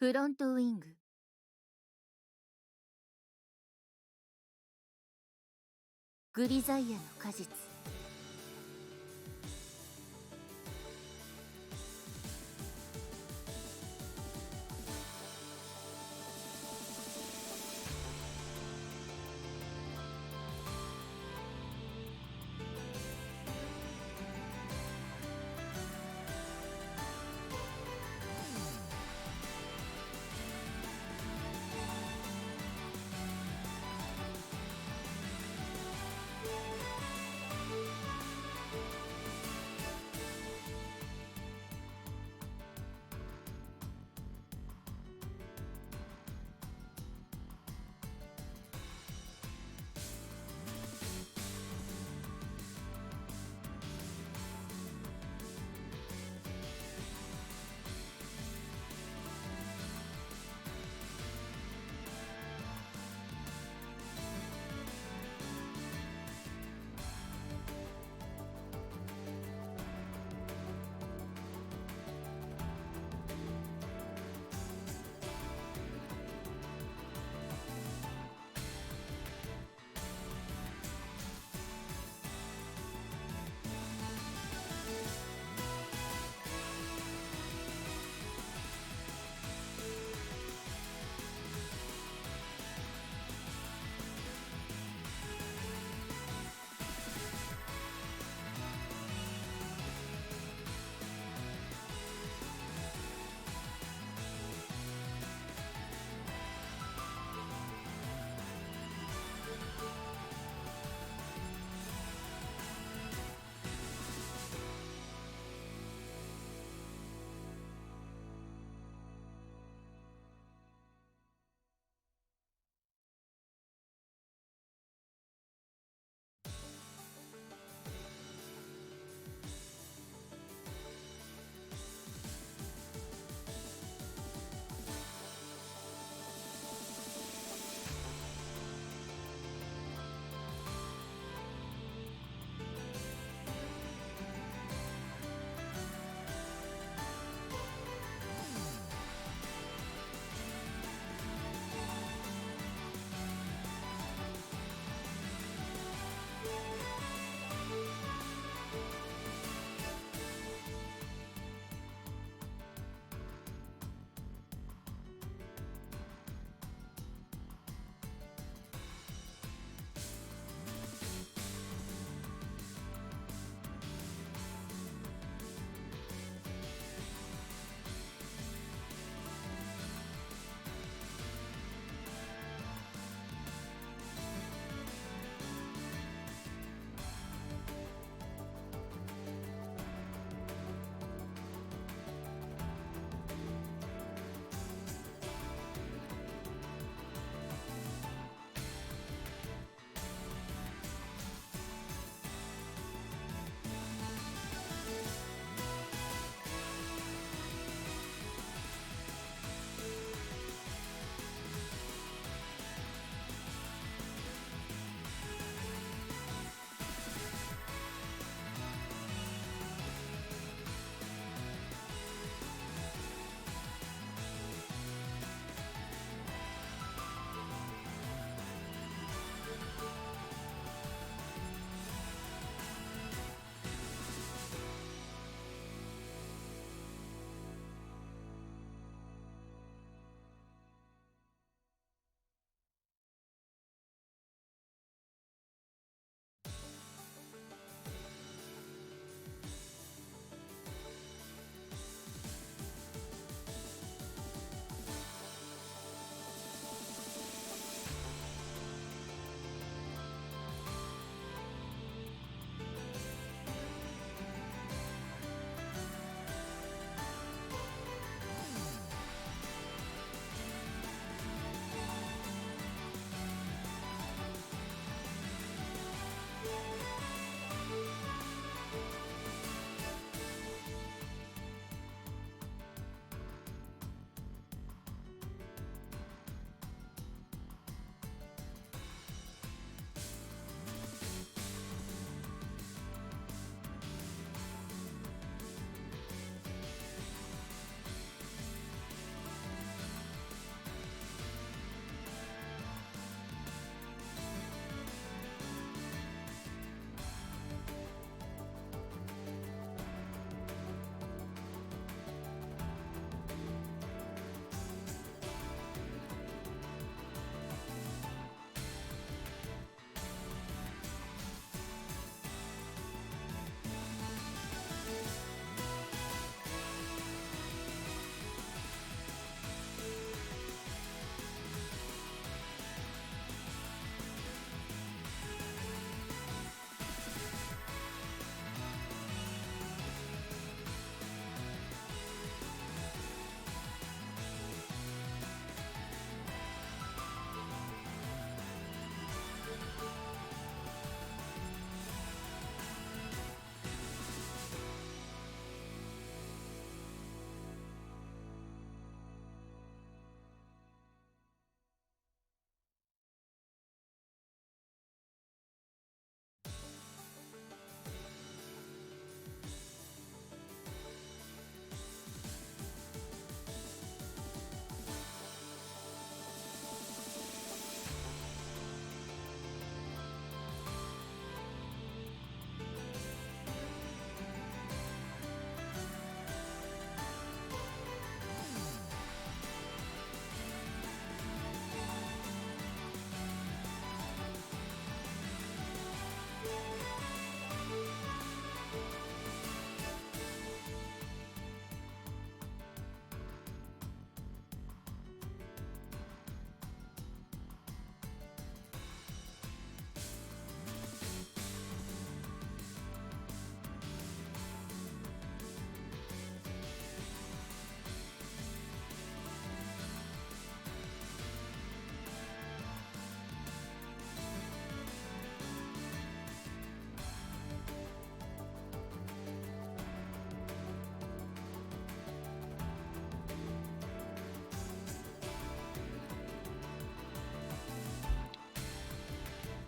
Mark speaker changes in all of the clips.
Speaker 1: フロントウィング。グリザイアの果実。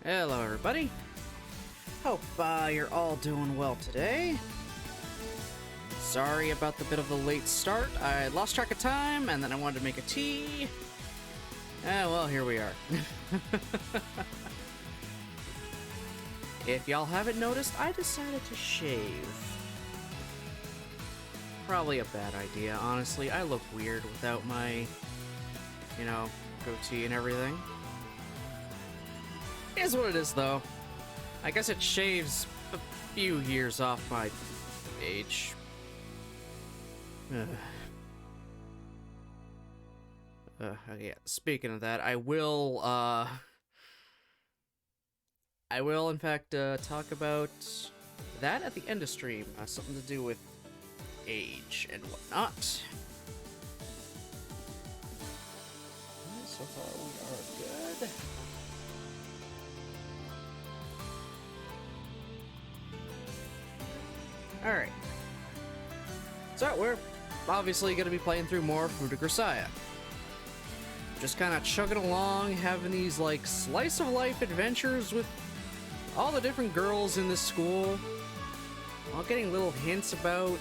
Speaker 2: Hello everybody. Hope you're all doing well today. Sorry about the bit of the late start. I lost track of time and then I wanted to make a tea. Well, here we are. If y'all haven't noticed, I decided to shave. Probably a bad idea, honestly. I look weird without my, goatee and everything. It is what it is, though. I guess it shaves a few years off my age. Yeah, speaking of that, I will in fact talk about that at the end of stream. Something to do with age and whatnot. So far we are good. Alright. So we're obviously going to be playing through more Fruit of Grisaia. Just kind of chugging along, having these like slice of life adventures with all the different girls in this school, while getting little hints about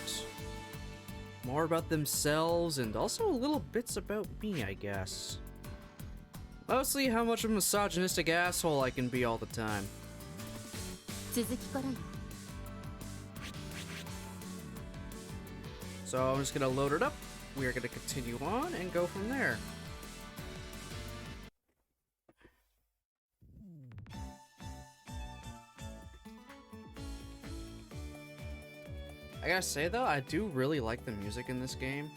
Speaker 2: more about themselves and also little bits about me, I guess. Mostly how much of a misogynistic asshole I can be all the time. So I'm just gonna load it up. We are gonna continue on and go from there. I gotta say though, I do really like the music in this game.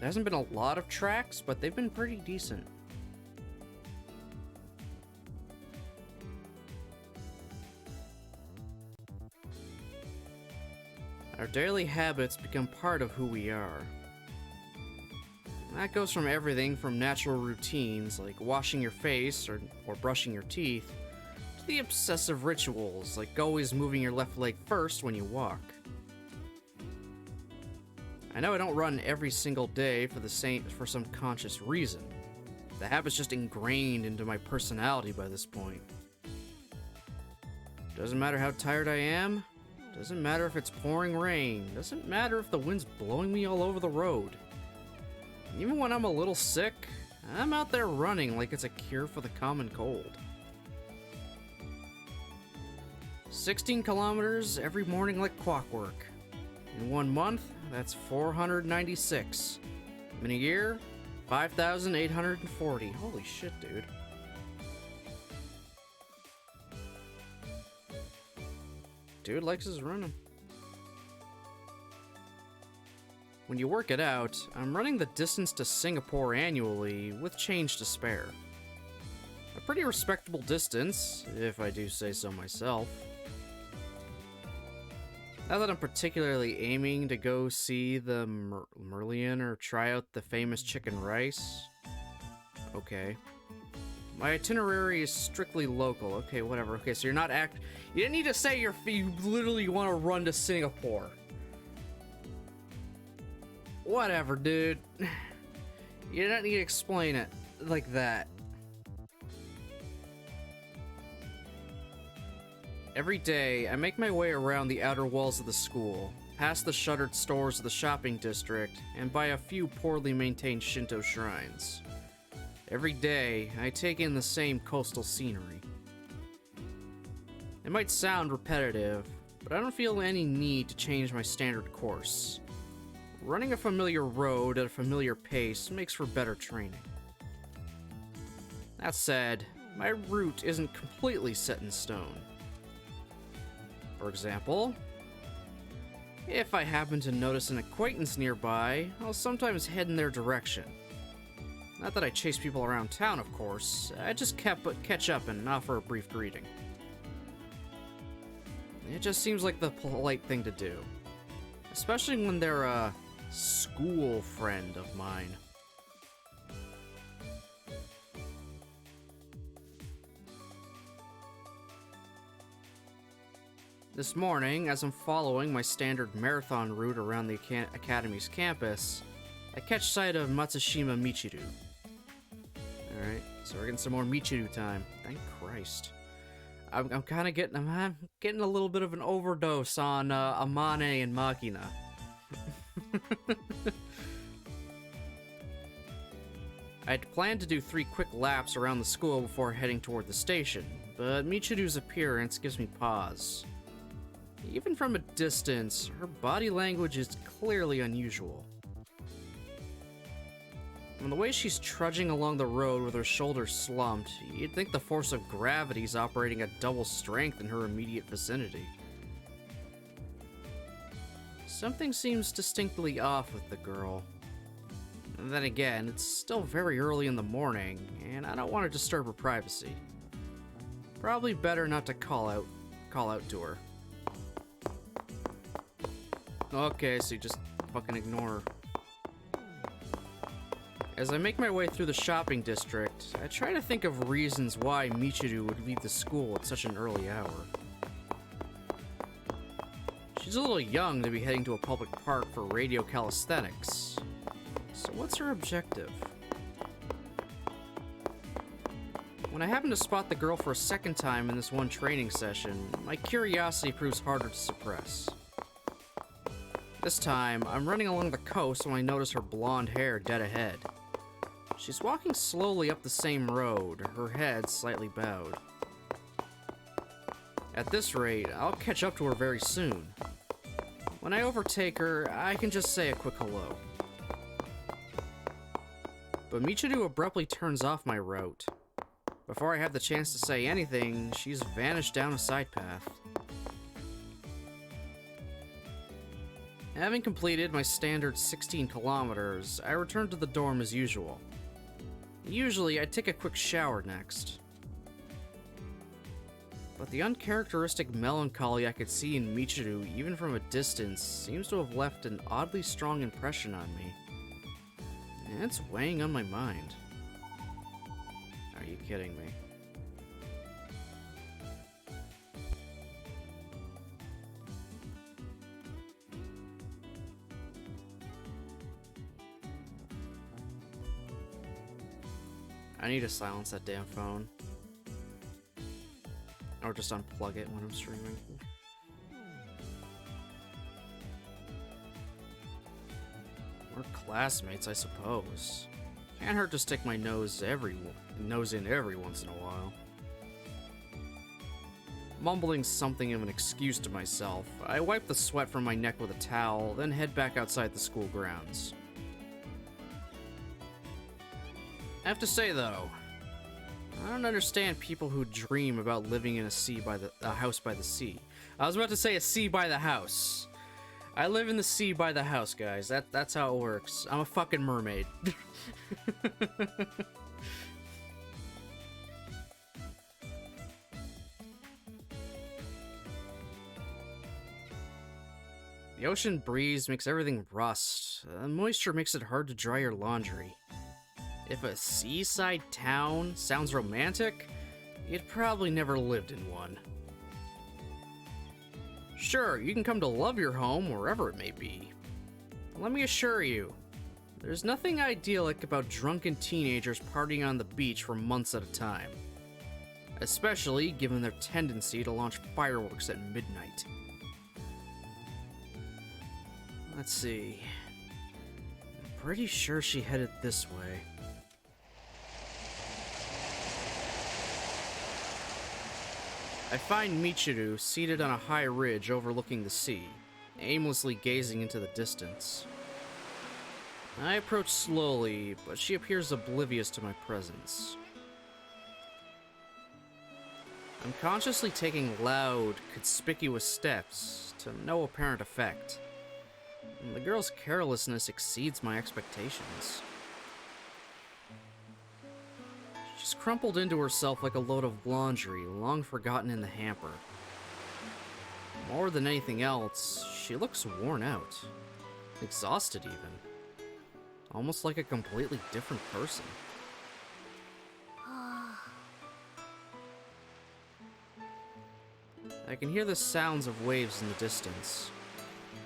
Speaker 2: There hasn't been a lot of tracks, but they've been pretty decent. Our daily habits become part of who we are. That goes from everything from natural routines like washing your face or brushing your teeth, to the obsessive rituals like always moving your left leg first when you walk. I know I don't run every single day for some conscious reason. The habit's just ingrained into my personality by this point. Doesn't matter how tired I am. Doesn't matter if it's pouring rain. Doesn't matter if the wind's blowing me all over the road. Even when I'm a little sick, I'm out there running like it's a cure for the common cold. 16 kilometers every morning like clockwork. In 1 month, that's 496. In a year, 5,840. Holy shit, dude. Dude likes his running. When you work it out, I'm running the distance to Singapore annually with change to spare. A pretty respectable distance, if I do say so myself. Not that I'm particularly aiming to go see the Merlion or try out the famous chicken rice. Okay. My itinerary is strictly local. Okay, whatever. Okay, so you're not you didn't need to say you literally want to run to Singapore. Whatever, dude. You don't need to explain it like that. Every day, I make my way around the outer walls of the school, past the shuttered stores of the shopping district, and by a few poorly maintained Shinto shrines. Every day, I take in the same coastal scenery. It might sound repetitive, but I don't feel any need to change my standard course. Running a familiar road at a familiar pace makes for better training. That said, my route isn't completely set in stone. For example, if I happen to notice an acquaintance nearby, I'll sometimes head in their direction. Not that I chase people around town, of course. I just catch up and offer a brief greeting. It just seems like the polite thing to do. Especially when they're a school friend of mine. This morning, as I'm following my standard marathon route around the Academy's campus, I catch sight of Matsushima Michiru. Alright, so we're getting some more Michiru time. Thank Christ. I'm kind of getting I'm getting a little bit of an overdose on Amane and Machina. I'd planned to do 3 quick laps around the school before heading toward the station, but Michiru's appearance gives me pause. Even from a distance, her body language is clearly unusual. From the way she's trudging along the road with her shoulders slumped, you'd think the force of gravity's operating at double strength in her immediate vicinity. Something seems distinctly off with the girl. And then again, it's still very early in the morning, and I don't want to disturb her privacy. Probably better not to call out to her. Okay, so you just fucking ignore her. As I make my way through the shopping district, I try to think of reasons why Michiru would leave the school at such an early hour. She's a little young to be heading to a public park for radio calisthenics. So what's her objective? When I happen to spot the girl for a second time in this one training session, my curiosity proves harder to suppress. This time, I'm running along the coast when I notice her blonde hair dead ahead. She's walking slowly up the same road, her head slightly bowed. At this rate, I'll catch up to her very soon. When I overtake her, I can just say a quick hello. But Michiru abruptly turns off my route. Before I have the chance to say anything, she's vanished down a side path. Having completed my standard 16 kilometers, I return to the dorm as usual. Usually, I'd take a quick shower next. But the uncharacteristic melancholy I could see in Michiru, even from a distance, seems to have left an oddly strong impression on me. And it's weighing on my mind. Are you kidding me? I need to silence that damn phone. Or just unplug it when I'm streaming. We're classmates, I suppose. Can't hurt to stick my nose in every once in a while. Mumbling something of an excuse to myself, I wipe the sweat from my neck with a towel, then head back outside the school grounds. I have to say, though, I don't understand people who dream about living in a house by the sea. I was about to say a sea by the house. I live in the sea by the house, guys. That's how it works. I'm a fucking mermaid. The ocean breeze makes everything rust. Moisture makes it hard to dry your laundry. If a seaside town sounds romantic, you'd probably never lived in one. Sure, you can come to love your home wherever it may be. But let me assure you, there's nothing idyllic about drunken teenagers partying on the beach for months at a time. Especially given their tendency to launch fireworks at midnight. Let's see. I'm pretty sure she headed this way. I find Michiru seated on a high ridge overlooking the sea, aimlessly gazing into the distance. I approach slowly, but she appears oblivious to my presence. I'm consciously taking loud, conspicuous steps, to no apparent effect. And the girl's carelessness exceeds my expectations. She's crumpled into herself like a load of laundry, long forgotten in the hamper. More than anything else, she looks worn out. Exhausted, even. Almost like a completely different person. I can hear the sounds of waves in the distance.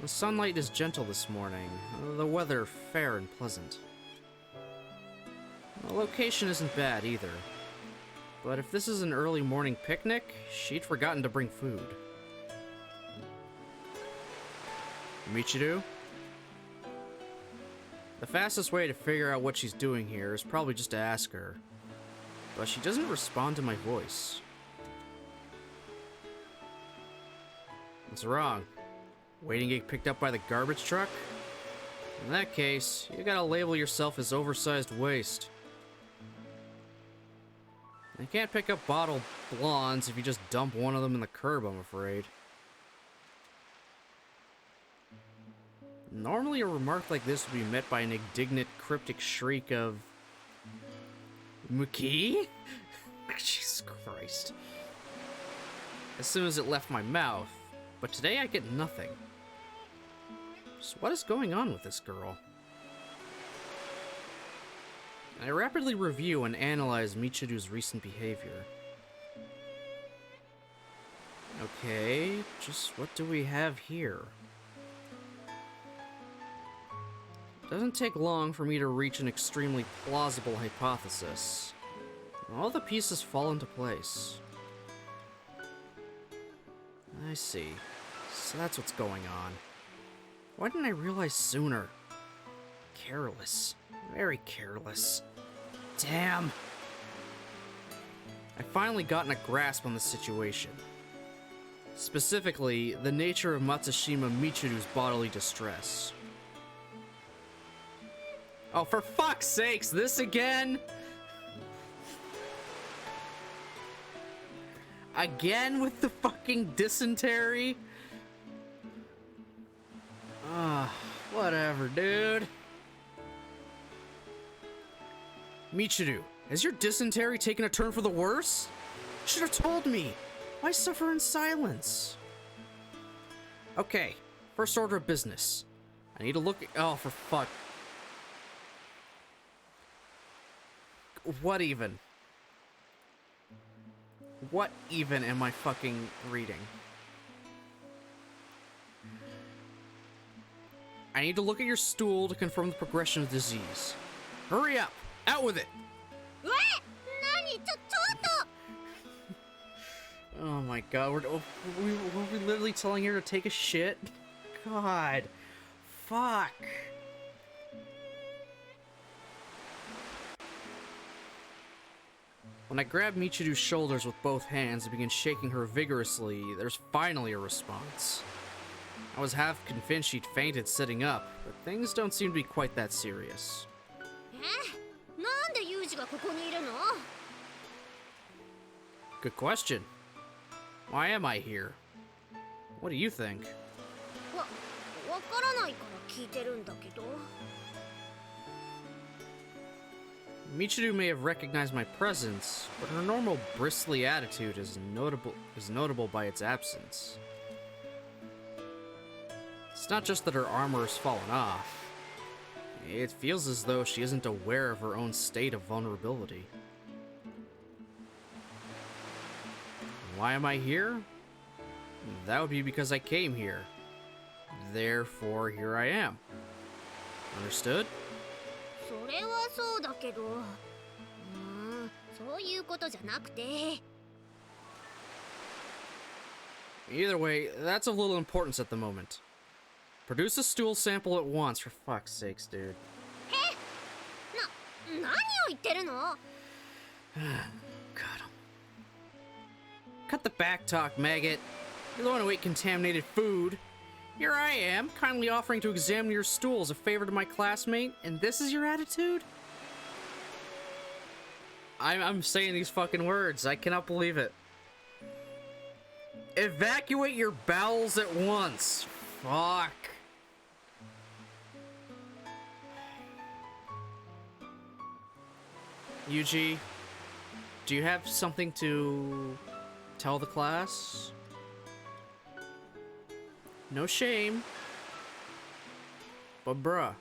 Speaker 2: The sunlight is gentle this morning, the weather fair and pleasant. The location isn't bad either, But if this is an early morning picnic, she'd forgotten to bring food. Michiru? The fastest way to figure out what she's doing here is probably just to ask her. But she doesn't respond to my voice. What's wrong? Waiting to get picked up by the garbage truck? In that case, you gotta label yourself as oversized waste. You can't pick up bottled blondes if you just dump one of them in the curb, I'm afraid. Normally a remark like this would be met by an indignant, cryptic shriek of... Muki? Jesus Christ. As soon as it left my mouth. But today I get nothing. So what is going on with this girl? I rapidly review and analyze Michiru's recent behavior. Okay, just what do we have here? Doesn't take long for me to reach an extremely plausible hypothesis. All the pieces fall into place. I see. So that's what's going on. Why didn't I realize sooner? Careless. Very careless. Damn! I've finally gotten a grasp on the situation. Specifically, the nature of Matsushima Michiru's bodily distress. Oh, for fuck's sakes, this again? Again with the fucking dysentery? Whatever, dude. Michiru, has your dysentery taken a turn for the worse? Should have told me. Why suffer in silence? Okay, first order of business. I need to look at... Oh, for fuck. What even? What even am I fucking reading? I need to look at your stool to confirm the progression of disease. Hurry up! Out with it! Oh my god, were we literally telling her to take a shit? God. Fuck. When I grab Michiru's shoulders with both hands and begin shaking her vigorously, there's finally a response. I was half convinced she'd fainted sitting up, but things don't seem to be quite that serious. Good question. Why am I here? What do you think? Michiru may have recognized my presence, but her normal bristly attitude is notable by its absence. It's not just that her armor has fallen off. It feels as though she isn't aware of her own state of vulnerability. Why am I here? That would be because I came here. Therefore, here I am. Understood? Either way, that's of little importance at the moment. Produce a stool sample at once, for fuck's sakes, dude. God. Cut the back talk, maggot. You're the one who ate contaminated food. Here I am, kindly offering to examine your stool as a favor to my classmate, and this is your attitude? I'm saying these fucking words. I cannot believe it. Evacuate your bowels at once. Fuck. Yuji, do you have something to tell the class? No shame. But bruh,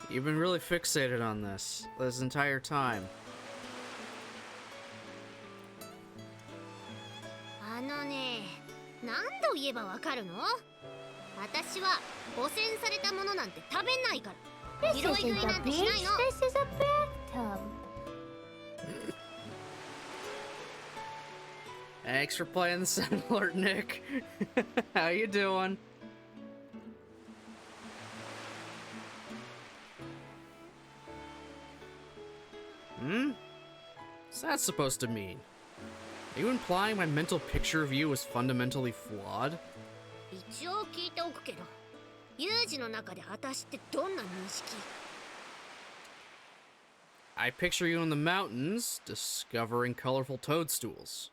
Speaker 2: you've been really fixated on this entire time.
Speaker 1: This isn't a beach, this is a bathtub.
Speaker 2: Thanks for playing the sound alert, Nick. How you doing? What's that supposed to mean? Are you implying my mental picture of you is fundamentally flawed?
Speaker 3: 一応聞いておくけど、ユージの中で私ってどんな認識？
Speaker 2: I picture you in the mountains, discovering colorful toadstools.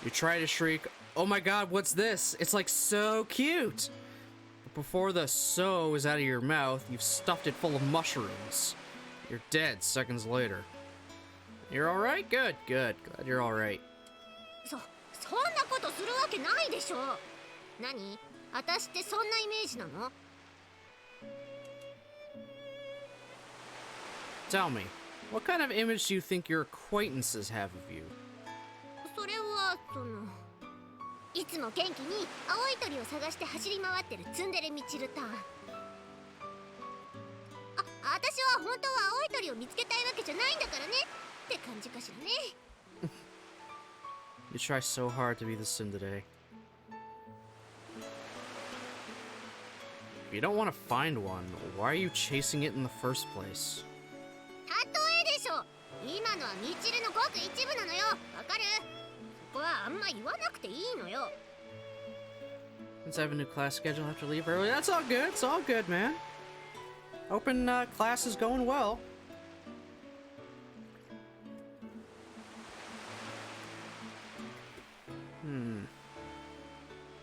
Speaker 2: You try to shriek, "Oh my god, what's this? It's like so cute!" But before the "so" is out of your mouth, you've stuffed it full of mushrooms. You're dead seconds later. You're alright? Good, good. Glad you're alright.
Speaker 3: そんなことするわけないでしょ。何？私ってそんなイメージなの？
Speaker 2: Tell me, what kind of image do you think your acquaintances have of you?
Speaker 3: それはいつも元気に青い鳥を探して走り回ってるツンデレミチルタン。私は本当は青い鳥を見つけたいわけじゃないんだからねって感じかしらね。
Speaker 2: You try so hard to be the tsundere. If you don't want to find one, why are you chasing it in the first place?
Speaker 3: 例えでしょ。今のはミチルのごく一部なのよ。わかる？そこはあんま言わなくていいのよ。
Speaker 2: Since I have a new class schedule, I have to leave early. That's all good. It's all good, man. Open class is going well.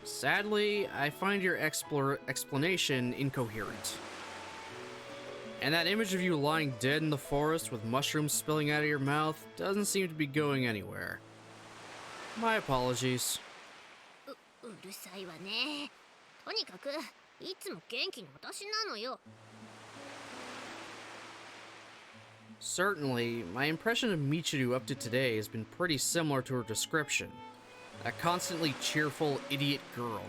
Speaker 2: Sadly, I find your explanation incoherent. And that image of you lying dead in the forest with mushrooms spilling out of your mouth doesn't seem to be going anywhere. My apologies.
Speaker 3: うるさいわね。とにかくいつも元気な私なのよ。
Speaker 2: Certainly, my impression of Michiru up to today has been pretty similar to her description. A constantly cheerful idiot girl.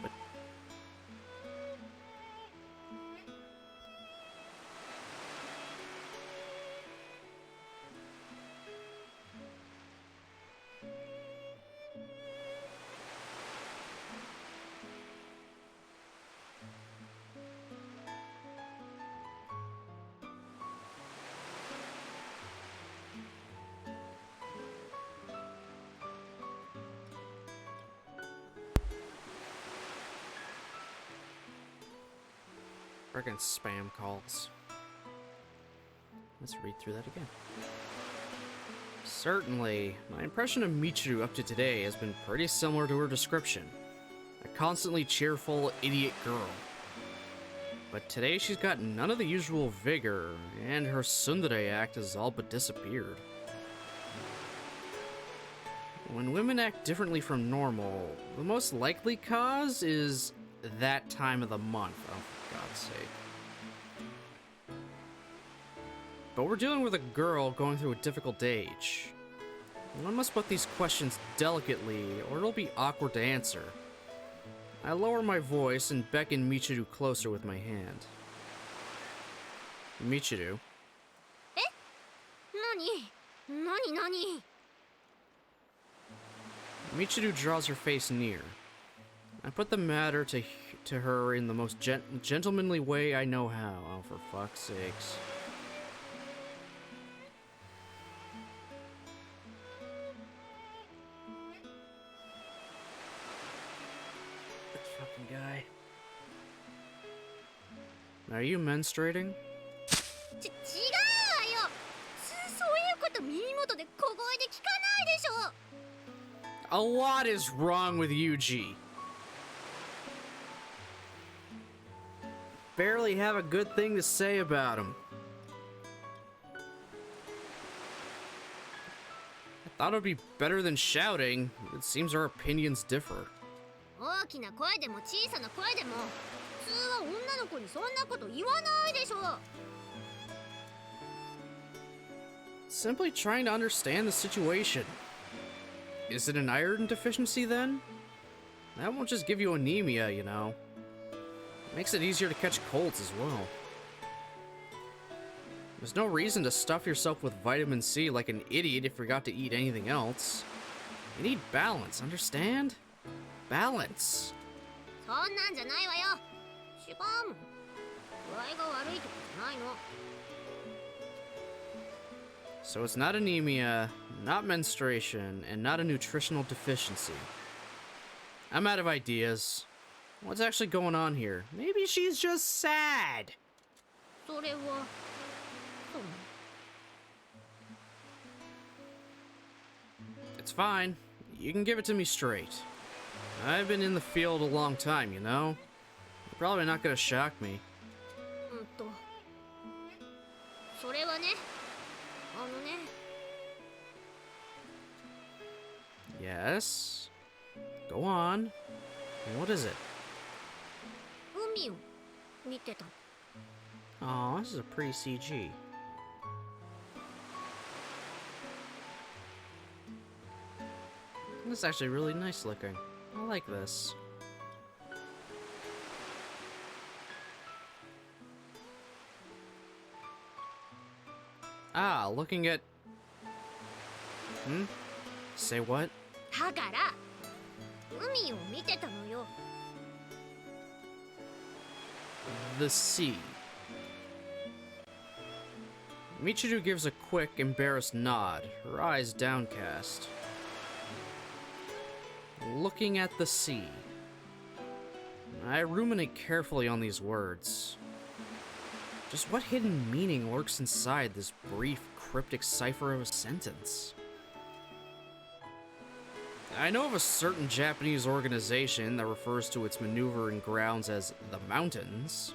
Speaker 2: But friggin' spam calls. Let's read through that again. Certainly, my impression of Michiru up to today has been pretty similar to her description. A constantly cheerful, idiot girl. But today she's got none of the usual vigor, and her tsundere act has all but disappeared. When women act differently from normal, the most likely cause is that time of the month. Oh, for God's sake. But we're dealing with a girl going through a difficult age. One must put these questions delicately, or it'll be awkward to answer. I lower my voice and beckon Michiru closer with my hand. Michiru.
Speaker 3: 何？
Speaker 2: Michiru draws her face near. I put the matter to her in the most gentlemanly way I know how. Oh, for fuck's sakes. This fucking guy. Are you menstruating?
Speaker 3: 違うわよ。そういうこと耳元で小声で聞かないでしょ。
Speaker 2: A lot is wrong with Yuji. Barely have a good thing to say about him. I thought it would be better than shouting. It seems our opinions differ.
Speaker 3: 大きな声でも小さな声でも普通は女の子にそんなこと言わないでしょ。
Speaker 2: Simply trying to understand the situation. Is it an iron deficiency then? That won't just give you anemia, you know. Makes it easier to catch colds as well. There's no reason to stuff yourself with vitamin C like an idiot if you forgot to eat anything else. You need balance, understand? Balance.
Speaker 3: そんなんじゃないわよ。違うもん。具合が悪いとかじゃないの。
Speaker 2: So it's not anemia, not menstruation, and not a nutritional deficiency. I'm out of ideas. What's actually going on here? Maybe she's just sad.
Speaker 3: それはそう。
Speaker 2: It's fine. You can give it to me straight. I've been in the field a long time, you know? You're probably not gonna shock me.
Speaker 3: それはね、あのね。
Speaker 2: Yes? Go on. What is it?
Speaker 3: 海を見てたの。
Speaker 2: Oh, this is a pretty CG. This is actually really nice looking. I like this. Ah, looking at... Say what?
Speaker 3: だから海を見てたのよ。
Speaker 2: The sea. Michiru gives a quick, embarrassed nod, her eyes downcast. Looking at the sea. I ruminate carefully on these words. Just what hidden meaning lurks inside this brief, cryptic cipher of a sentence? I know of a certain Japanese organization that refers to its maneuvering grounds as the mountains.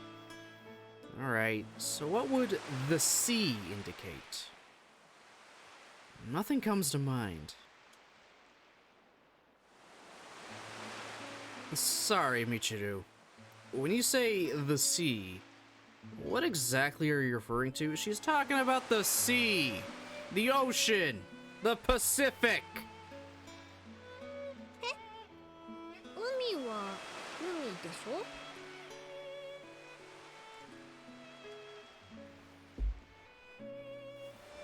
Speaker 2: Alright, so what would the sea indicate? Nothing comes to mind. Sorry, Michiru. When you say the sea, what exactly are you referring to? She's talking about the sea, the ocean, the Pacific.
Speaker 3: 海は海でしょ。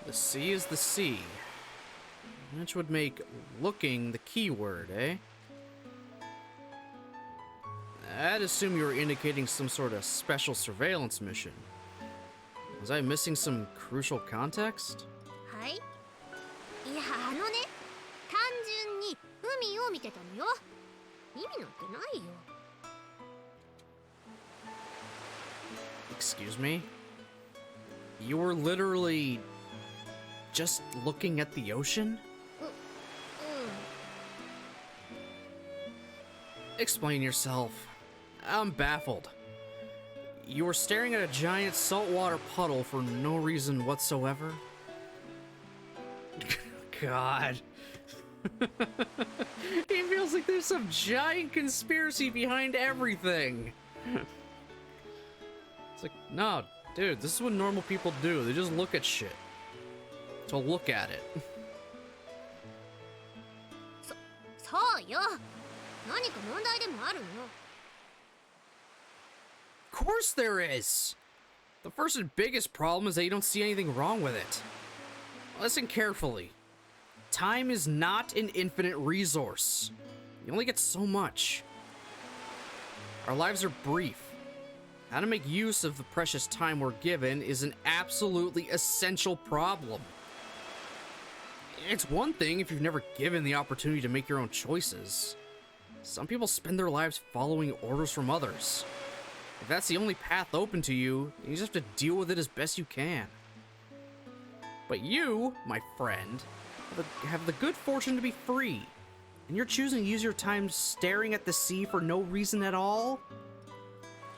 Speaker 2: The sea is the sea. Which would make looking the key word, eh? I'd assume you were indicating some sort of special surveillance mission. Was I missing some crucial context?
Speaker 3: はい。いやあのね、単純に海を見てたのよ。意味なんてないよ。
Speaker 2: Excuse me? You were literally just looking at the ocean? Explain yourself. I'm baffled. You were staring at a giant saltwater puddle for no reason whatsoever? God. It feels like there's some giant conspiracy behind everything. It's like, no, dude, this is what normal people do. They just look at shit. To look at it.
Speaker 3: そうよ。何か問題でもあるの？
Speaker 2: Of course there is! The first and biggest problem is that you don't see anything wrong with it. Listen carefully. Time is not an infinite resource. You only get so much. Our lives are brief. How to make use of the precious time we're given is an absolutely essential problem. It's one thing if you've never given the opportunity to make your own choices. Some people spend their lives following orders from others. If that's the only path open to you, you just have to deal with it as best you can. But you, my friend, have the good fortune to be free, and you're choosing to use your time staring at the sea for no reason at all?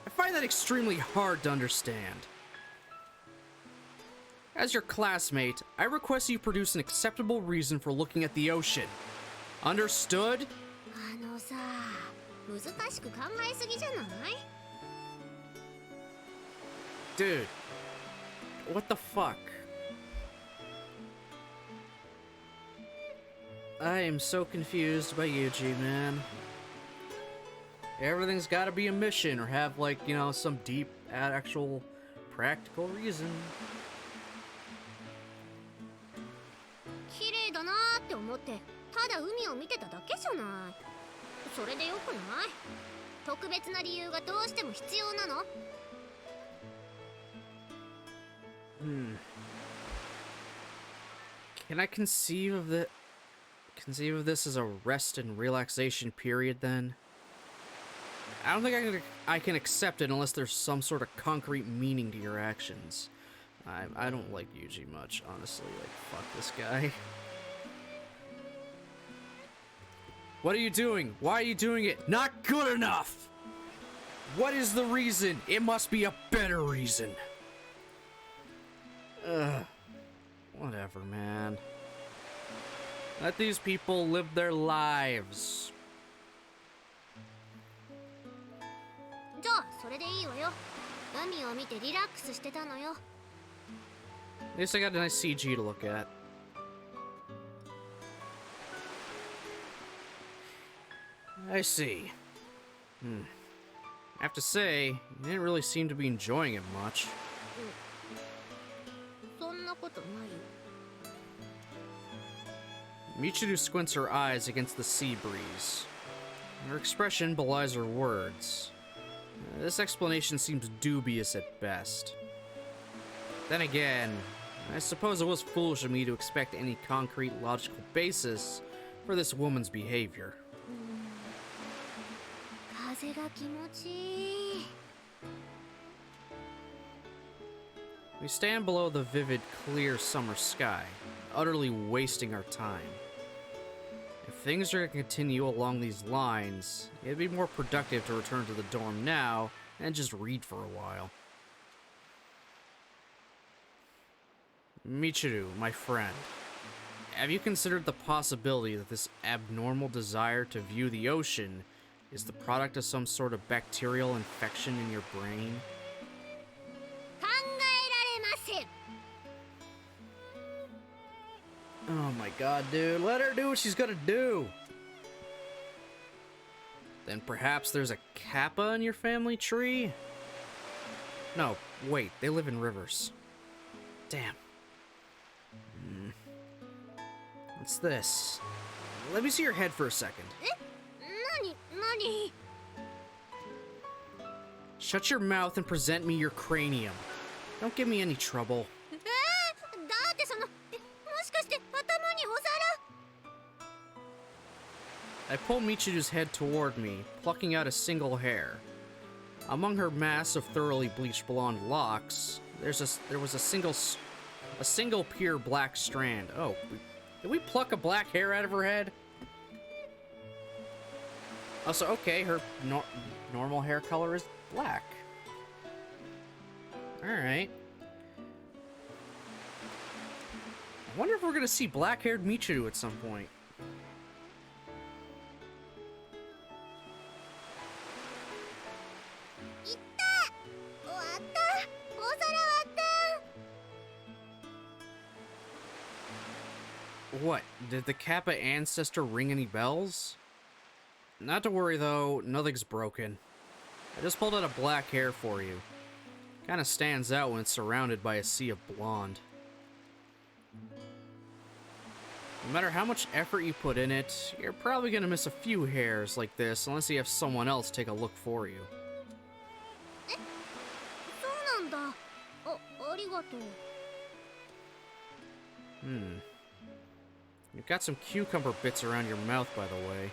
Speaker 2: I find that extremely hard to understand. As your classmate, I request you produce an acceptable reason for looking at the ocean. Understood?
Speaker 3: あのさ、難しく考えすぎじゃない？
Speaker 2: Dude, what the fuck? I am so confused by Yuji, man. Everything's gotta be a mission or have, like, you know, some deep, actual, practical reason.
Speaker 3: 綺麗だなーって思ってただ海を見てただけじゃない。それでよくない？特別な理由がどうしても必要なの？
Speaker 2: Can I conceive of this as a rest and relaxation period then? I don't think I can accept it unless there's some sort of concrete meaning to your actions. I don't like Yuji much, honestly. Like, fuck this guy. What are you doing? Why are you doing it? Not good enough! What is the reason? It must be a better reason. Ugh. Whatever, man. Let these people live their lives.
Speaker 3: じゃあそれでいいわよ。海を見てリラックスしてたのよ。
Speaker 2: At least I got a nice CG to look at. I see. I have to say, you didn't really seem to be enjoying it much.
Speaker 3: そんなことないよ。
Speaker 2: Michiru squints her eyes against the sea breeze. Her expression belies her words. This explanation seems dubious at best. Then again, I suppose it was foolish of me to expect any concrete logical basis for this woman's behavior.
Speaker 3: 風が気持ちいい。
Speaker 2: We stand below the vivid, clear summer sky, utterly wasting our time. If things are to continue along these lines, it'd be more productive to return to the dorm now and just read for a while. Michiru, my friend, have you considered the possibility that this abnormal desire to view the ocean is the product of some sort of bacterial infection in your brain?
Speaker 3: 考えられません。
Speaker 2: Oh my god, dude. Let her do what she's gonna do. Then perhaps there's a kappa in your family tree? No, wait, they live in rivers. Damn. What's this? Let me see your head for a second.
Speaker 3: 何？
Speaker 2: Shut your mouth and present me your cranium. Don't give me any trouble.
Speaker 3: だってその、もしかして頭にお皿？
Speaker 2: I pull Michiru's head toward me, plucking out a single hair. Among her mass of thoroughly bleached blonde locks, there was a single pure black strand. Oh, did we pluck a black hair out of her head? Also, okay, her normal hair color is black. Alright. I wonder if we're gonna see black-haired Michiru at some point. What? Did the Kappa ancestor ring any bells? Not to worry though, nothing's broken. I just pulled out a black hair for you. Kinda stands out when it's surrounded by a sea of blonde. No matter how much effort you put in it, you're probably gonna miss a few hairs like this unless you have someone else take a look for you.
Speaker 3: そうなんだ。ありがとう。
Speaker 2: You've got some cucumber bits around your mouth, by the way.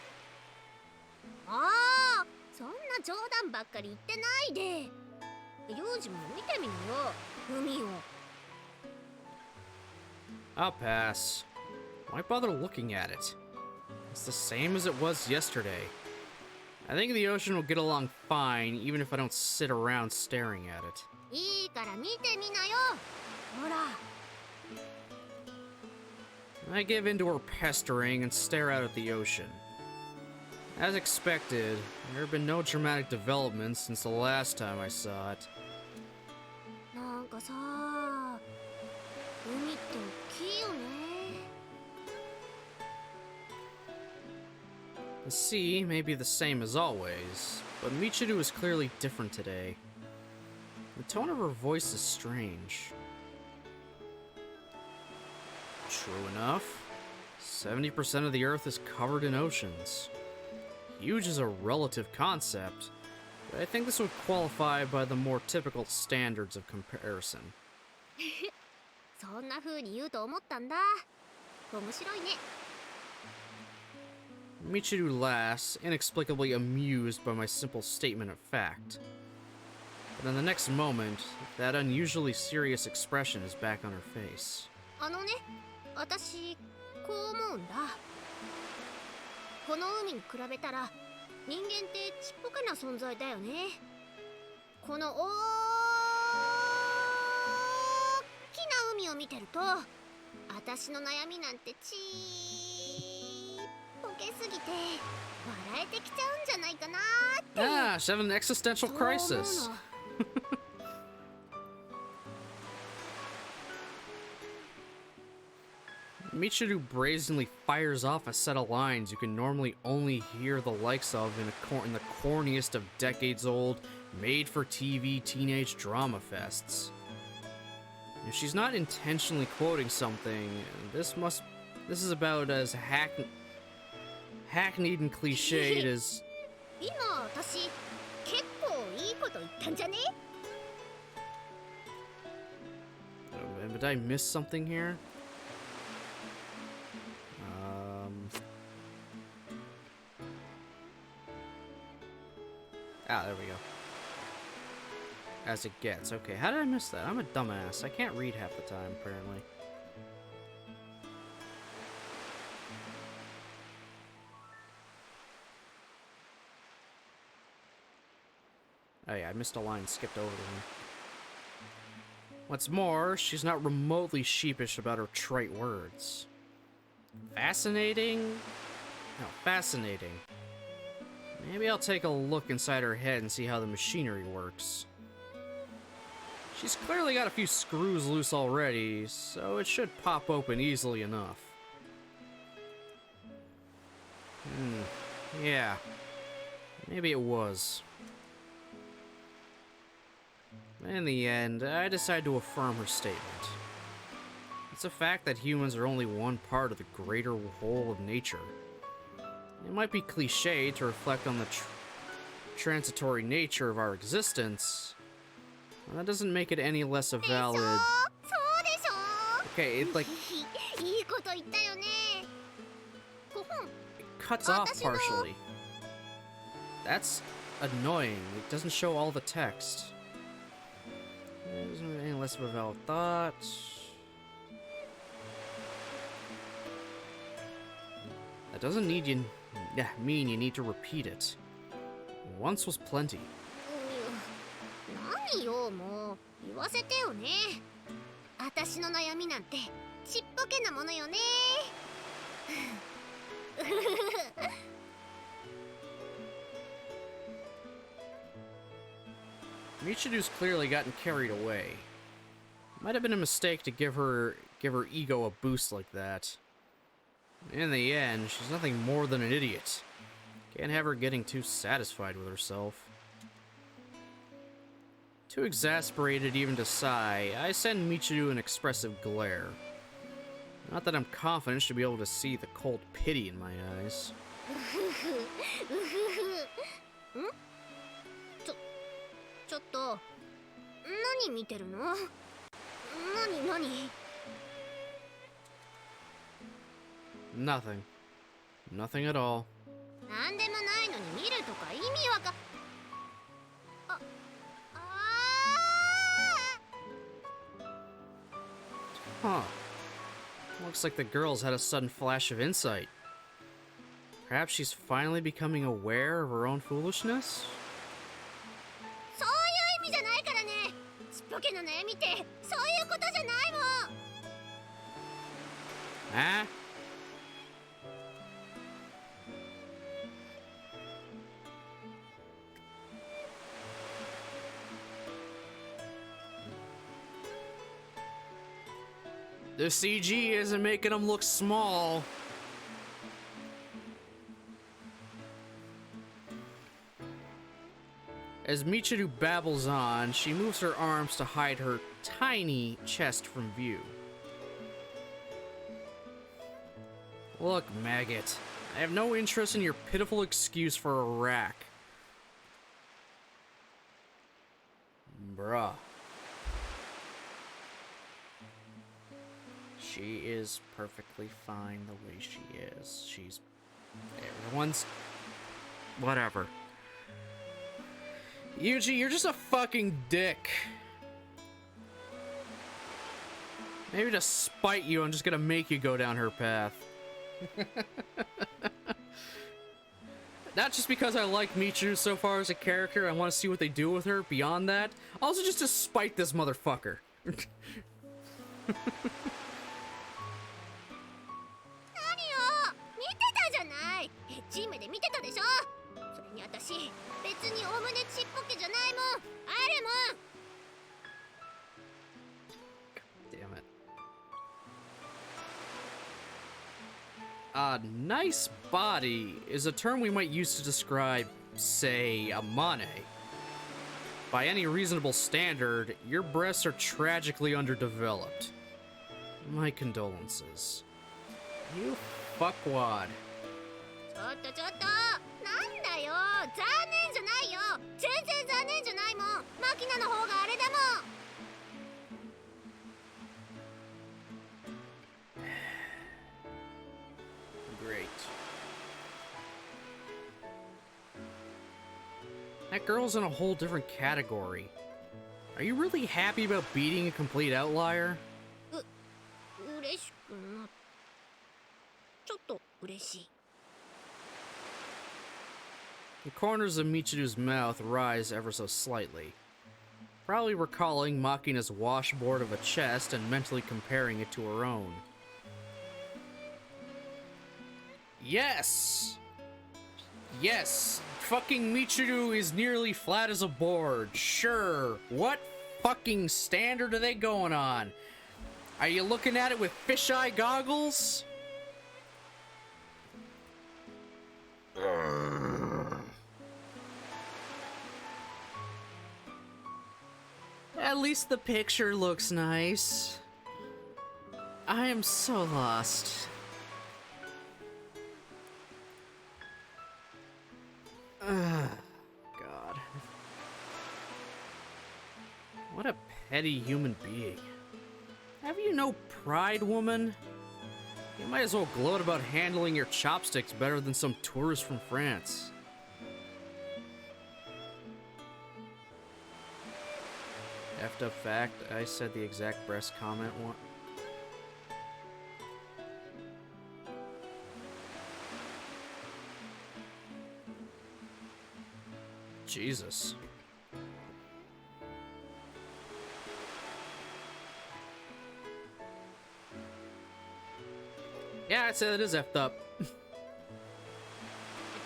Speaker 3: ああ、そんな冗談ばっかり言ってないで。幼児も見てみなよ、海を。
Speaker 2: I'll pass. Why bother looking at it? It's the same as it was yesterday. I think the ocean will get along fine, even if I don't sit around staring at it.
Speaker 3: いいから見てみなよ。ほら。
Speaker 2: I give in to her pestering and stare out at the ocean. As expected, there have been no dramatic developments since the last time I saw it.
Speaker 3: なんかさ、海って大きいよね。
Speaker 2: The sea may be the same as always, but Michiru is clearly different today. The tone of her voice is strange. True enough. 70% of the Earth is covered in oceans. Huge is a relative concept, but I think this would qualify by the more typical standards of comparison.
Speaker 3: そんな風に言うと思ったんだ。面白いね。
Speaker 2: Michiru laughs, inexplicably amused by my simple statement of fact. But in the next moment, that unusually serious expression is back on her face.
Speaker 3: あのね、私こう思うんだ。この海に比べたら人間ってちっぽけな存在だよね。この大きな海を見てると、私の悩みなんてちっぽけすぎて笑えてきちゃうんじゃないかなって。
Speaker 2: Ah, she's having an existential crisis. Michiru brazenly fires off a set of lines you can normally only hear the likes of in the corniest of decades-old, made-for-TV teenage drama fests. If she's not intentionally quoting something, this is about as hackneyed and cliched as...
Speaker 3: 今私結構いいこと言ったんじゃね？
Speaker 2: Did I miss something here? Ah, there we go. As it gets. Okay, how did I miss that? I'm a dumbass. I can't read half the time, apparently. Oh yeah, I missed a line, skipped over one. What's more, she's not remotely sheepish about her trite words. Fascinating? No, fascinating. Maybe I'll take a look inside her head and see how the machinery works. She's clearly got a few screws loose already, so it should pop open easily enough. Yeah. Maybe it was. In the end, I decide to affirm her statement. It's a fact that humans are only one part of the greater whole of nature. It might be cliché to reflect on the transitory nature of our existence, but that doesn't make it any less a valid... Okay, it like... It cuts off partially. That's annoying. It doesn't show all the text. It doesn't make any less of a valid thought. That doesn't need you... mean you need to repeat it. Once was plenty.
Speaker 3: 何よ、もう言わせてよね。私の悩みなんてちっぽけなものよね。
Speaker 2: Michiru's clearly gotten carried away. Might have been a mistake to give her ego a boost like that. In the end, she's nothing more than an idiot. Can't have her getting too satisfied with herself. Too exasperated even to sigh, I send Michiru an expressive glare. Not that I'm confident she'll be able to see the cold pity in my eyes.
Speaker 3: ちょっと何見てるの？何？
Speaker 2: Nothing. Nothing at all.
Speaker 3: なんでもないのに見るとか意味わか
Speaker 2: Huh. Looks like the girl's had a sudden flash of insight. Perhaps she's finally becoming aware of her own foolishness?
Speaker 3: そういう意味じゃないからね。ちっぽけな悩みってそういうことじゃないもん。
Speaker 2: Huh? The CG isn't making them look small. As Michiru babbles on, she moves her arms to hide her tiny chest from view. Look, maggot. I have no interest in your pitiful excuse for a rack. Bruh. She is perfectly fine the way she is. She's... everyone's... whatever. Yuji, you're just a fucking dick. Maybe to spite you, I'm just gonna make you go down her path. Not just because I like Michiru so far as a character, I want to see what they do with her beyond that. Also just to spite this motherfucker.
Speaker 3: チームで見てたでしょ。それに私別にお胸ちっぽけじゃないもん。あるもん。
Speaker 2: Damn it. Nice body is a term we might use to describe, say, a mane. By any reasonable standard, your breasts are tragically underdeveloped. My condolences. You fuckwad.
Speaker 3: ちょっとちょっとなんだよ残念じゃないよ全然残念じゃないもんマキナの方があれだもん
Speaker 2: Great. That girl's in a whole different category. Are you really happy about beating a complete outlier?
Speaker 3: 嬉しくなちょっと嬉しい
Speaker 2: The corners of Michiru's mouth rise ever so slightly, probably recalling Makina's washboard of a chest and mentally comparing it to her own. Yes! Yes! Fucking Michiru is nearly flat as a board. Sure. What fucking standard are they going on? Are you looking at it with fisheye goggles? At least the picture looks nice. I am so lost. God. What a petty human being. Have you no pride, woman? You might as well gloat about handling your chopsticks better than some tourist from France. Effed up fact, I said the exact breast comment one. Jesus. Yeah, I'd say that is effed up.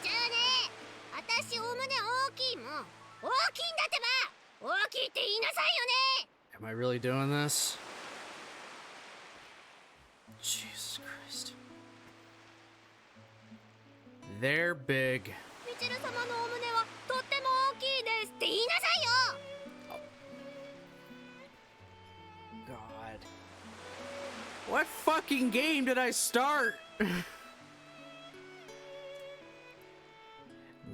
Speaker 3: じゃあね私お胸大きいもん大きいんだってば大きいって言いなさいよね
Speaker 2: Am I really doing this? Jesus Christ. They're big.
Speaker 3: ミチル様のお胸はとっても大きいですって言いなさいよ
Speaker 2: God. What fucking game did I start?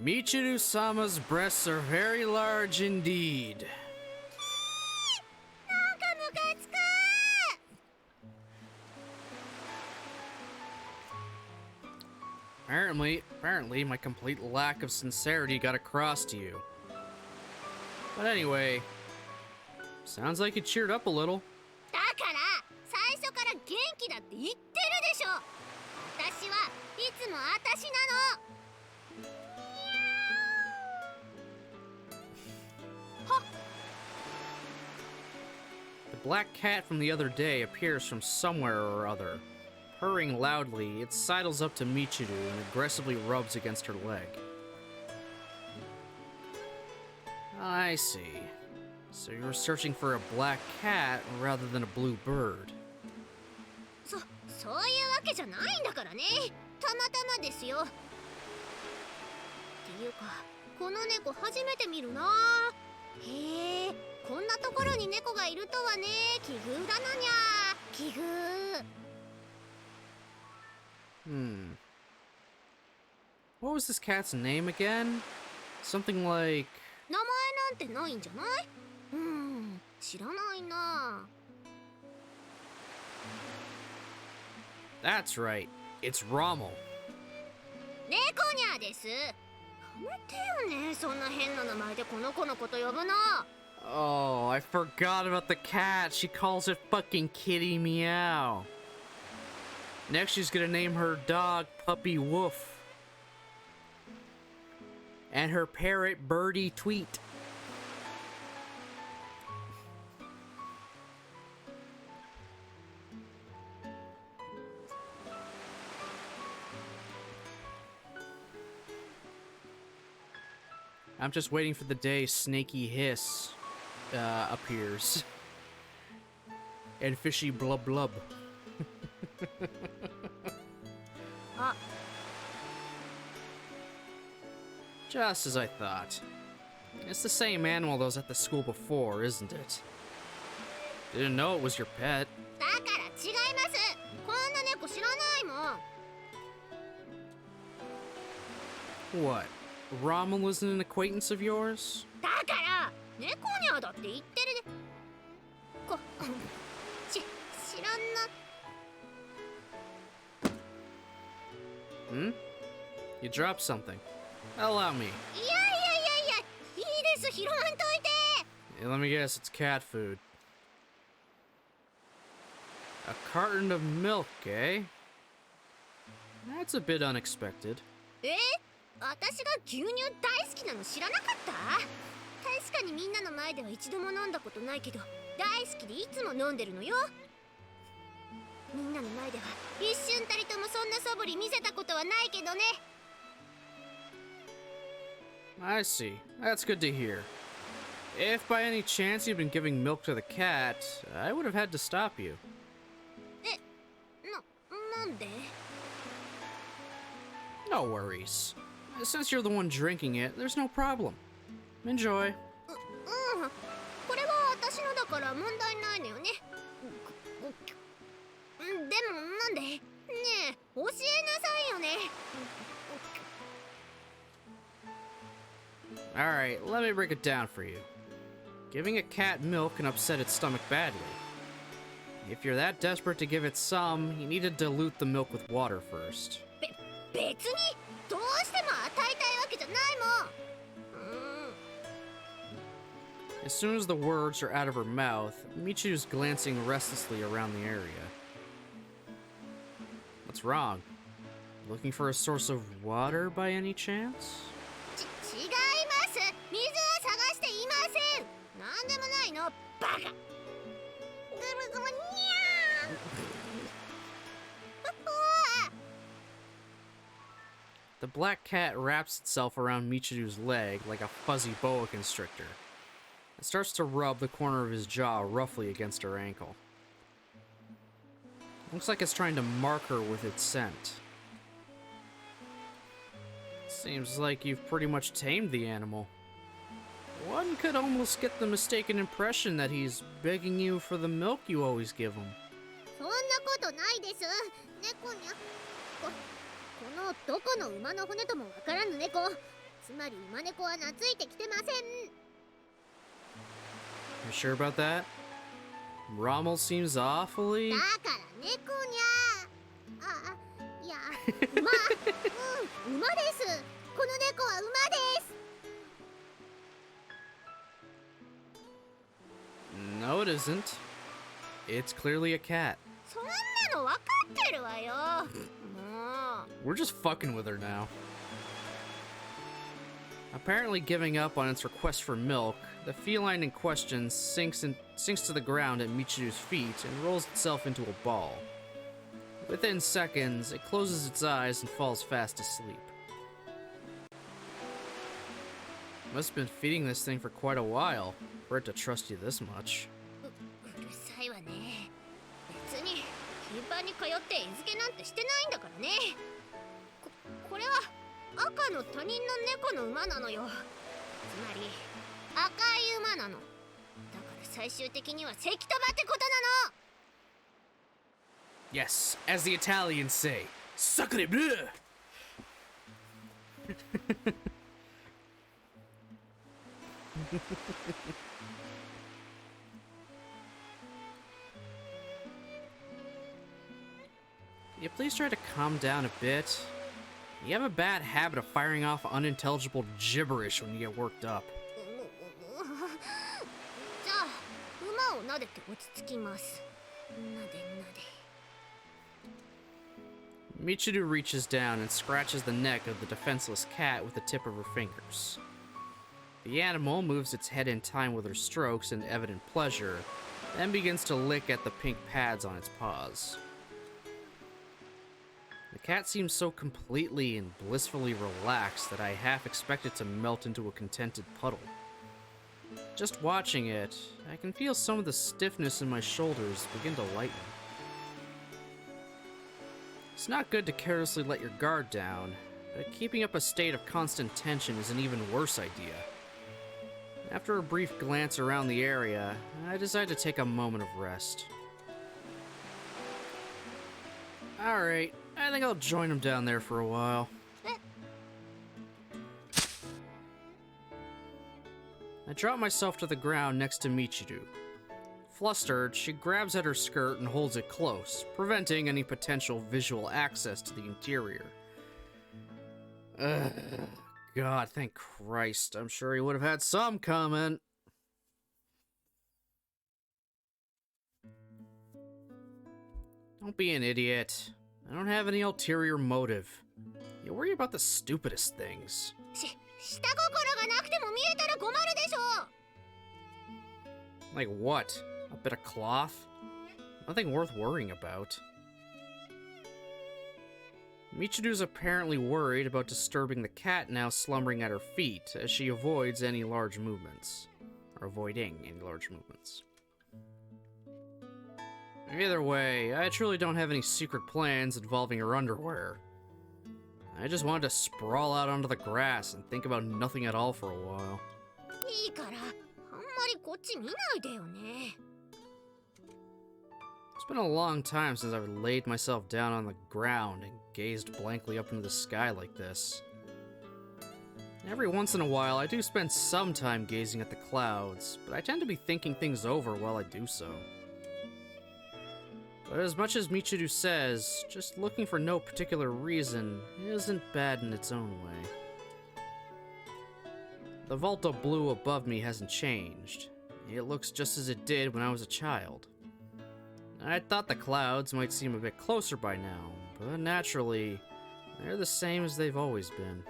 Speaker 2: Michiru-sama's breasts are very large indeed.
Speaker 3: なんかムカつく
Speaker 2: Apparently, my complete lack of sincerity got across to you. But anyway, sounds like you cheered up a little.
Speaker 3: だから最初から元気だって言ってるでしょ私はいつも私なの
Speaker 2: The black cat from the other day appears from somewhere or other. Purring loudly, it sidles up to Michiru and aggressively rubs against her leg. I see. So you were searching for a black cat rather than a blue bird.
Speaker 3: そういうわけじゃないんだからねたまたまですよっていうかこの猫初めて見るなへえこんなところに猫がいるとはね奇遇だなにゃ奇遇
Speaker 2: What was this cat's name again? Something like...
Speaker 3: 名前なんてないんじゃない？知らないな。
Speaker 2: That's right. It's Rommel.
Speaker 3: 猫ニャーです。やめてよね、そんな変な名前でこの子のこと呼ぶの。
Speaker 2: Oh, I forgot about the cat. She calls it fucking Kitty Meow. Next, she's gonna name her dog Puppy Woof. And her parrot Birdie Tweet. I'm just waiting for the day Snaky Hiss appears. And Fishy Blub Blub. Just as I thought. It's the same animal that was at the school before, isn't it? Didn't know it was your pet.
Speaker 3: だから違います。こんな猫知らないもん。
Speaker 2: What? Rommel isn't an acquaintance of yours?
Speaker 3: だから猫ニャーだって言ってるで。知らんな。
Speaker 2: Hmm? You dropped something. Allow me.
Speaker 3: いやいいです。拾わんといて。
Speaker 2: Hey, let me guess, it's cat food. A carton of milk, eh? That's a bit unexpected.
Speaker 3: 私が牛乳大好きなの知らなかった？確かにみんなの前では一度も飲んだことないけど、大好きでいつも飲んでるのよ。みんなの前では一瞬たりともそんな素振り見せたことはないけどね。
Speaker 2: I see. That's good to hear. If by any chance you'd been giving milk to the cat, I would have had to stop you.
Speaker 3: なんで？
Speaker 2: No worries. Since you're the one drinking it, there's no problem. Enjoy.
Speaker 3: これは私のだから問題ないのよね。でもなんで？ねえ、教えなさいよね。
Speaker 2: Alright, let me break it down for you. Giving a cat milk can upset its stomach badly. If you're that desperate to give it some, you need to dilute the milk with water first.
Speaker 3: 別にどうしても与えたいわけじゃないもん。
Speaker 2: As soon as the words are out of her mouth, Michiru's glancing restlessly around the area. What's wrong? Looking for a source of water by any chance?
Speaker 3: 違います。水は探していません。なんでもないの、バカ。ぐるぐるにゃー。
Speaker 2: The black cat wraps itself around Michiru's leg like a fuzzy boa constrictor. It starts to rub the corner of his jaw roughly against her ankle. Looks like it's trying to mark her with its scent. Seems like you've pretty much tamed the animal. One could almost get the mistaken impression that he's begging you for the milk you always give him.
Speaker 3: そんなことないです。猫にゃ。このどこの馬の骨ともわからぬ猫。つまり馬猫は懐いてきてません。
Speaker 2: You sure about that? Rommel seems awfully...
Speaker 3: だから猫にゃ。いや、馬。馬です。この猫は馬です。
Speaker 2: No, it isn't. It's clearly a cat.
Speaker 3: そんなのわかってるわよ。もう。
Speaker 2: We're just fucking with her now. Apparently giving up on its request for milk, the feline in question sinks to the ground at Michiru's feet and rolls itself into a ball. Within seconds, it closes its eyes and falls fast asleep. Must have been feeding this thing for quite a while for it to trust you this much.
Speaker 3: うるさいわね。別に頻繁に通って餌付けなんてしてないんだからね。これは赤の他人の猫の馬なのよ。つまり赤い馬なの。だから最終的には石飛ばってことなの。
Speaker 2: Yes, as the Italians say, Sacre bleu! Can you please try to calm down a bit? You have a bad habit of firing off unintelligible gibberish when you get worked up.
Speaker 3: じゃあ馬を撫でて落ち着きます。撫で撫で。
Speaker 2: Michiru reaches down and scratches the neck of the defenseless cat with the tip of her fingers. The animal moves its head in time with her strokes in evident pleasure, then begins to lick at the pink pads on its paws. The cat seems so completely and blissfully relaxed that I half expect it to melt into a contented puddle. Just watching it, I can feel some of the stiffness in my shoulders begin to lighten. It's not good to carelessly let your guard down, but keeping up a state of constant tension is an even worse idea. After a brief glance around the area, I decide to take a moment of rest. Alright, I think I'll join him down there for a while. I drop myself to the ground next to Michiru. Flustered, she grabs at her skirt and holds it close, preventing any potential visual access to the interior. Ugh. God, thank Christ. I'm sure he would have had some comment. Don't be an idiot. I don't have any ulterior motive. You worry about the stupidest things.
Speaker 3: 下心がなくても見えたら困るでしょ
Speaker 2: Like what? A bit of cloth? Nothing worth worrying about. Michiru's apparently worried about disturbing the cat now slumbering at her feet as she avoids any large movements. Or avoiding any large movements. Either way, I truly don't have any secret plans involving her underwear. I just wanted to sprawl out onto the grass and think about nothing at all for a while.
Speaker 3: いいから、あんまりこっち見ないでよね。
Speaker 2: It's been a long time since I've laid myself down on the ground and gazed blankly up into the sky like this. Every once in a while, I do spend some time gazing at the clouds, but I tend to be thinking things over while I do so. But as much as Michiru says, just looking for no particular reason isn't bad in its own way. The vault of blue above me hasn't changed. It looks just as it did when I was a child. I thought the clouds might seem a bit closer by now, but naturally, they're the same as they've always been.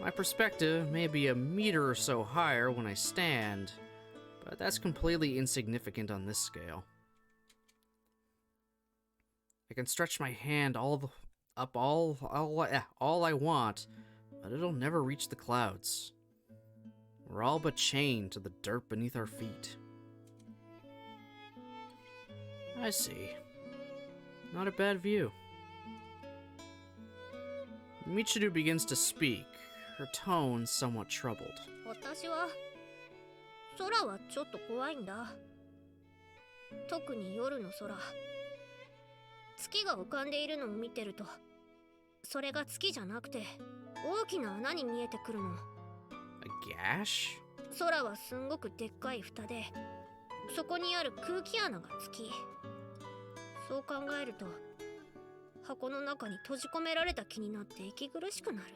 Speaker 2: My perspective may be a meter or so higher when I stand, but that's completely insignificant on this scale. I can stretch my hand all I want, but it'll never reach the clouds. We're all but chained to the dirt beneath our feet. I see. Not a bad view. Michiru begins to speak, her tone somewhat troubled.
Speaker 3: 私は空はちょっと怖いんだ。特に夜の空。月が浮かんでいるのを見てると、それが月じゃなくて大きな穴に見えてくるの。
Speaker 2: A gash?
Speaker 3: 空はすんごくでっかい蓋で、そこにある空気穴が月。そう考えると、箱の中に閉じ込められた気になって息苦しくなる。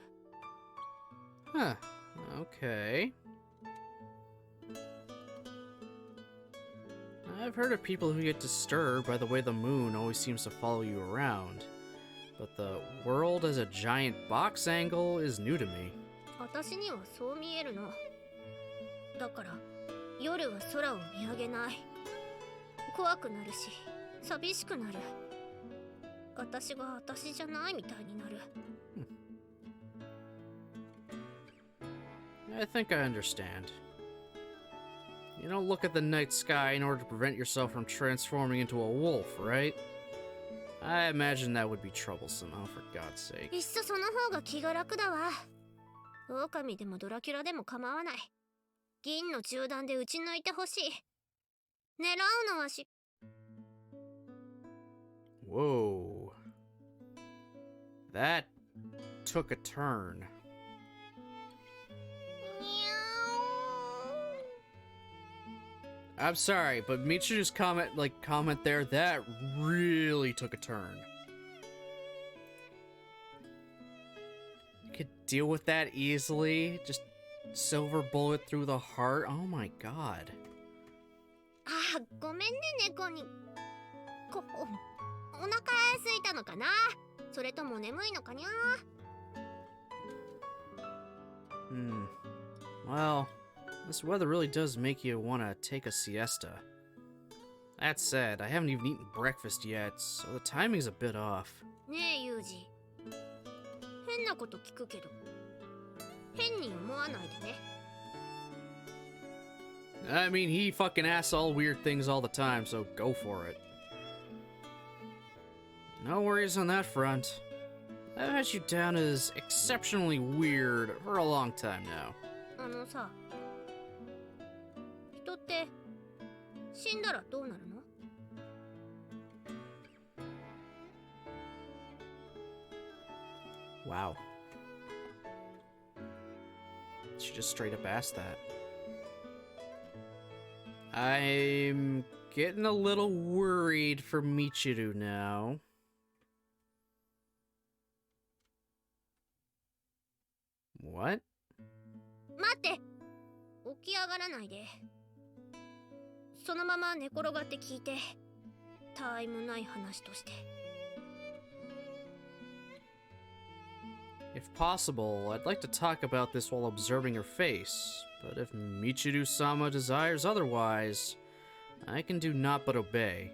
Speaker 2: Huh. Okay. I've heard of people who get disturbed by the way the moon always seems to follow you around, but the world as a giant box angle is new to me.
Speaker 3: 私にはそう見えるの。だから、夜は空を見上げない。怖くなるし、寂しくなる。私が私じゃないみたいになる。
Speaker 2: I think I understand. You don't look at the night sky in order to prevent yourself from transforming into a wolf, right? I imagine that would be troublesome, oh, for God's sake.
Speaker 3: いっそその方が気が楽だわ。狼でもドラキュラでも構わない。銀の銃弾で撃ち抜いてほしい。狙うのは
Speaker 2: Whoa. That took a turn. I'm sorry, but Michiru's comment there, that really took a turn. You could deal with that easily. Just silver bullet through the heart. Oh my god.
Speaker 3: あ、ごめんね、猫に。お腹空いたのかな？それとも眠いのかにゃ？
Speaker 2: Well, this weather really does make you want to take a siesta. That said, I haven't even eaten breakfast yet, so the timing's a bit off.
Speaker 3: ねえ、ユージ。変なこと聞くけど、変に思わないでね。
Speaker 2: I mean, he fucking asks all weird things all the time, so go for it. No worries on that front. I've had you down as exceptionally weird for a long time now.
Speaker 3: あのさ、人って死んだらどうなるの？
Speaker 2: Wow. She just straight up asked that. I'm getting a little worried for Michiru now. What?
Speaker 3: 待って、起き上がらないで。そのまま寝転がって聞いて、たわいもない話として。
Speaker 2: If possible, I'd like to talk about this while observing her face, but if Michiru-sama desires otherwise, I can do naught but obey.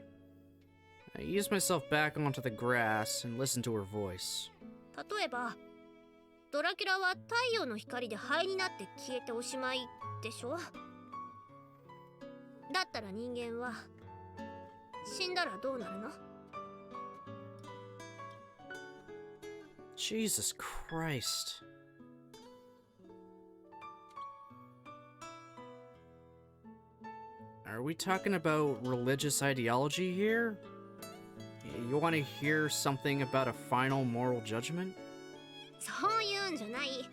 Speaker 2: I ease myself back onto the grass and listen to her voice.
Speaker 3: 例えば、ドラキュラは太陽の光で灰になって消えておしまいでしょ？だったら人間は死んだらどうなるの？
Speaker 2: Jesus Christ. Are we talking about religious ideology here? You want to hear something about a final moral judgment?
Speaker 3: そういうんじゃない。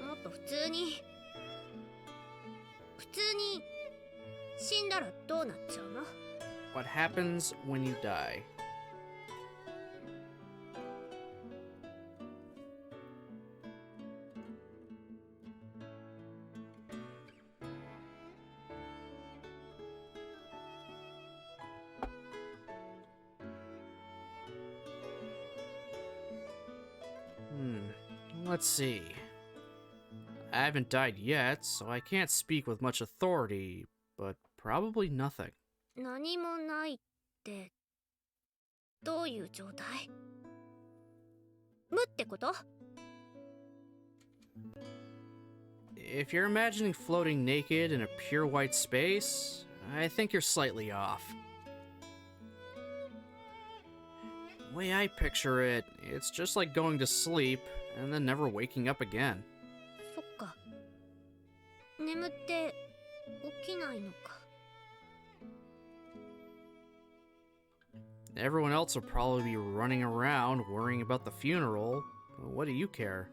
Speaker 3: もっと普通に死んだらどうなっちゃうの？
Speaker 2: What happens when you die? Let's see. I haven't died yet, so I can't speak with much authority, but probably nothing.
Speaker 3: 何もないってどういう状態？無ってこと？
Speaker 2: If you're imagining floating naked in a pure white space, I think you're slightly off. The way I picture it, it's just like going to sleep and then never waking up again.
Speaker 3: そっか。眠って起きないのか。
Speaker 2: Everyone else will probably be running around worrying about the funeral. What do you care?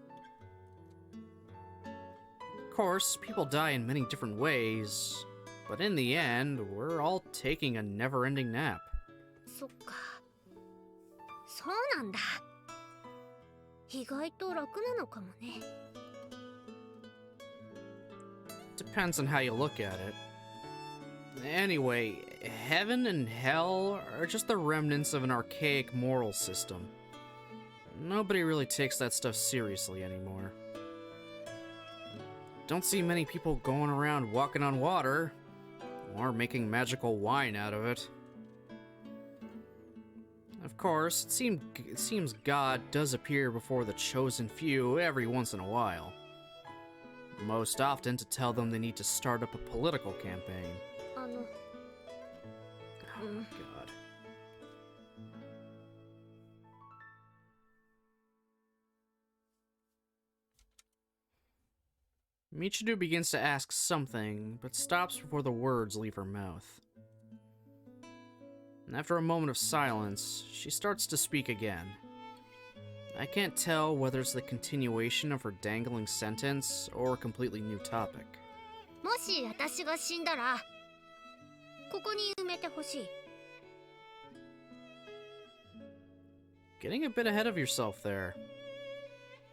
Speaker 2: Of course, people die in many different ways, but in the end, we're all taking a never-ending nap.
Speaker 3: そっか。そうなんだ。意外と楽なのかもね。
Speaker 2: Depends on how you look at it. Anyway, heaven and hell are just the remnants of an archaic moral system. Nobody really takes that stuff seriously anymore. Don't see many people going around walking on water, or making magical wine out of it. Of course, it seems God does appear before the chosen few every once in a while. Most often to tell them they need to start up a political campaign. Oh my god. Michiru begins to ask something, but stops before the words leave her mouth. And after a moment of silence, she starts to speak again. I can't tell whether it's the continuation of her dangling sentence or a completely new topic.
Speaker 3: もし私が死んだらここに埋めてほしい。
Speaker 2: Getting a bit ahead of yourself there.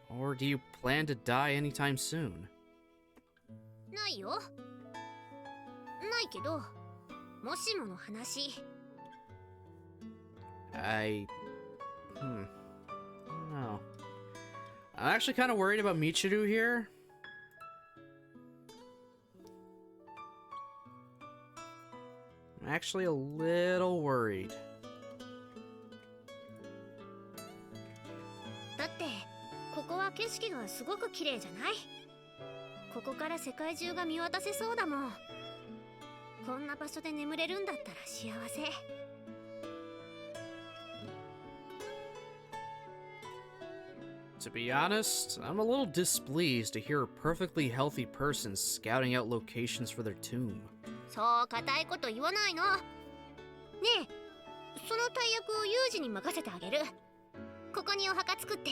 Speaker 2: Or do you plan to die anytime soon?
Speaker 3: ないよ。ないけど、もしもの話。
Speaker 2: I don't know. I'm actually kind of worried about Michiru here. I'm actually a little worried.
Speaker 3: だってここは景色がすごく綺麗じゃない？ここから世界中が見渡せそうだもん。こんな場所で眠れるんだったら幸せ。
Speaker 2: To be honest, I'm a little displeased to hear a perfectly healthy person scouting out locations for their tomb.
Speaker 3: そう固いこと言わないの。ねえ、その大役をユージに任せてあげる。ここにお墓作って。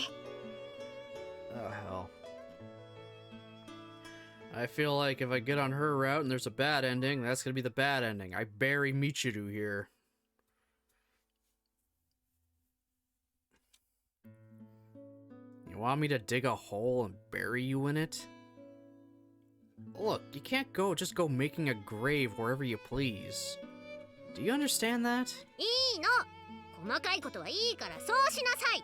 Speaker 2: Oh hell. I feel like if I get on her route and there's a bad ending, that's gonna be the bad ending. I bury Michiru here. You want me to dig a hole and bury you in it? Look, you can't just go making a grave wherever you please. Do you understand that?
Speaker 3: いいの。細かいことはいいからそうしなさい。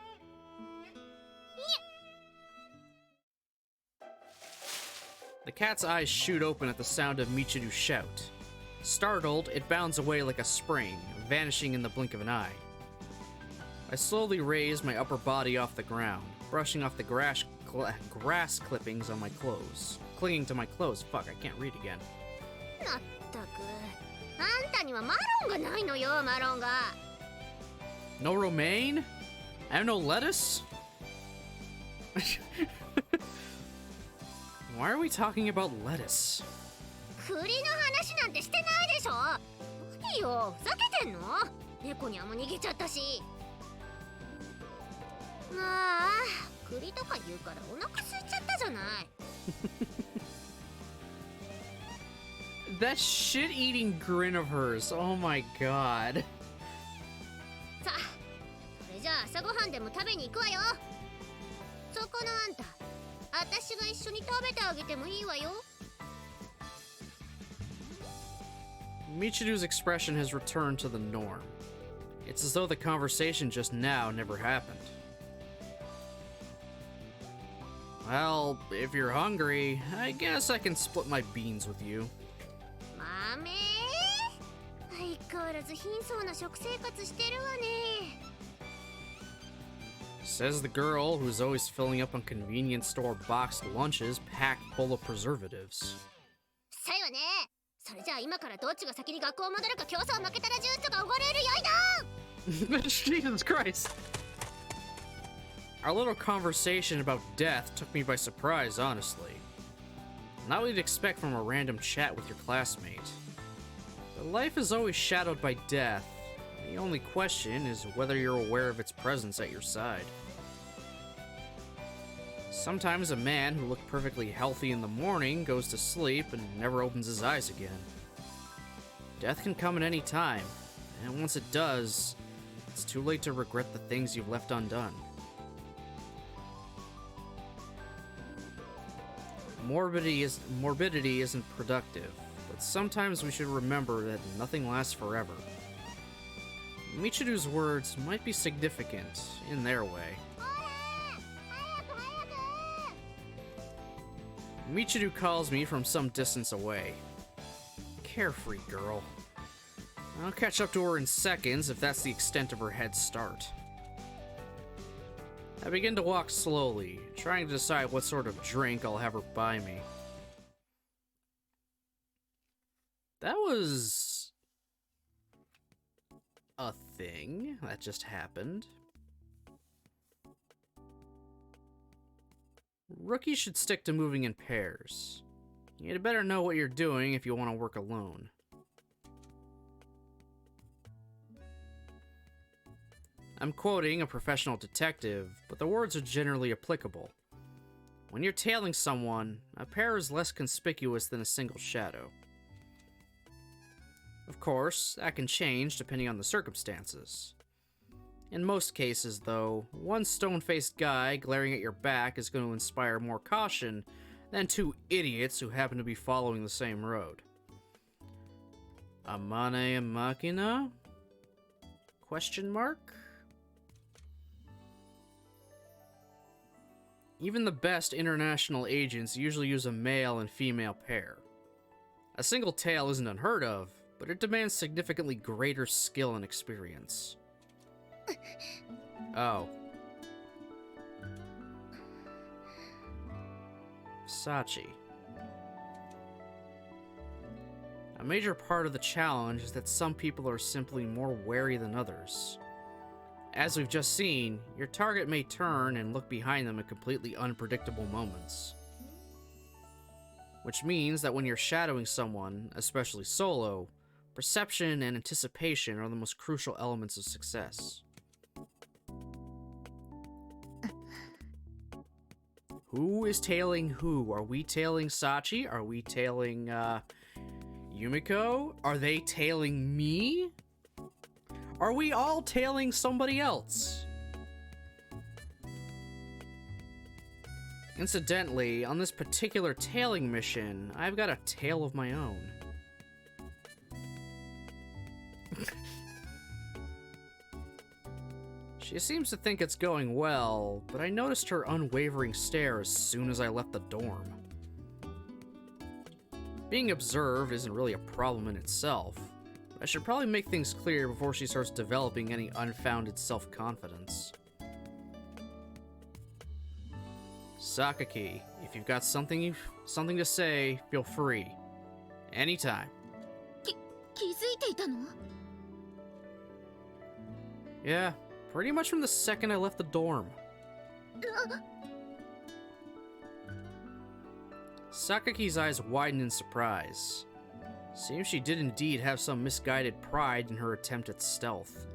Speaker 2: The cat's eyes shoot open at the sound of Michiru's shout. Startled, it bounds away like a spring, vanishing in the blink of an eye. I slowly raise my upper body off the ground, brushing off the grass clippings on my clothes. Clinging to my clothes. Fuck, I can't read again.
Speaker 3: まったく。あんたにはマロンがないのよ、マロンが。
Speaker 2: No romaine? I have no lettuce? Why are we talking about lettuce?
Speaker 3: 栗の話なんてしてないでしょ。何よ、ふざけてんの？猫にはもう逃げちゃったし。まあ、栗とか言うからお腹空いちゃったじゃない。
Speaker 2: That shit-eating grin of hers. Oh my god.
Speaker 3: さあ、それじゃあ朝ごはんでも食べに行くわよ。そこのあんた、私が一緒に食べてあげてもいいわよ。
Speaker 2: Michiru's expression has returned to the norm. It's as though the conversation just now never happened. Well, if you're hungry, I guess I can split my beans with you.
Speaker 3: 豆？相変わらず貧相な食生活してるわね。
Speaker 2: Says the girl who's always filling up on convenience store boxed lunches packed full of preservatives.
Speaker 3: さいわね。それじゃあ今からどっちが先に学校戻るか競争負けたらジュースがおごれるよいな。
Speaker 2: Jesus Christ. Our little conversation about death took me by surprise, honestly. Not what you'd expect from a random chat with your classmate. But life is always shadowed by death. The only question is whether you're aware of its presence at your side. Sometimes a man who looked perfectly healthy in the morning goes to sleep and never opens his eyes again. Death can come at any time, and once it does, it's too late to regret the things you've left undone. Morbidity isn't productive, but sometimes we should remember that nothing lasts forever. Michiru's words might be significant in their way. Michiru calls me from some distance away. Carefree girl. I'll catch up to her in seconds if that's the extent of her head start. I begin to walk slowly, trying to decide what sort of drink I'll have her buy me. That was a thing that just happened. Rookies should stick to moving in pairs. You'd better know what you're doing if you want to work alone. I'm quoting a professional detective, but the words are generally applicable. When you're tailing someone, a pair is less conspicuous than a single shadow. Of course, that can change depending on the circumstances. In most cases, though, one stone-faced guy glaring at your back is going to inspire more caution than two idiots who happen to be following the same road. Amane Machina? Question mark? Even the best international agents usually use a male and female pair. A single tail isn't unheard of, but it demands significantly greater skill and experience. Oh. Sachi. A major part of the challenge is that some people are simply more wary than others. As we've just seen, your target may turn and look behind them at completely unpredictable moments. Which means that when you're shadowing someone, especially solo, perception and anticipation are the most crucial elements of success. Who is tailing who? Are we tailing Sachi? Are we tailing, Yumiko? Are they tailing me? Are we all tailing somebody else? Incidentally, on this particular tailing mission, I've got a tail of my own. She seems to think it's going well, but I noticed her unwavering stare as soon as I left the dorm. Being observed isn't really a problem in itself, but I should probably make things clear before she starts developing any unfounded self-confidence. Sakaki, if you've got something to say, feel free. Anytime.
Speaker 3: 気づいていたの?
Speaker 2: Yeah, pretty much from the second I left the dorm. Sakaki's eyes widened in surprise. Seems she did indeed have some misguided pride in her attempt at stealth.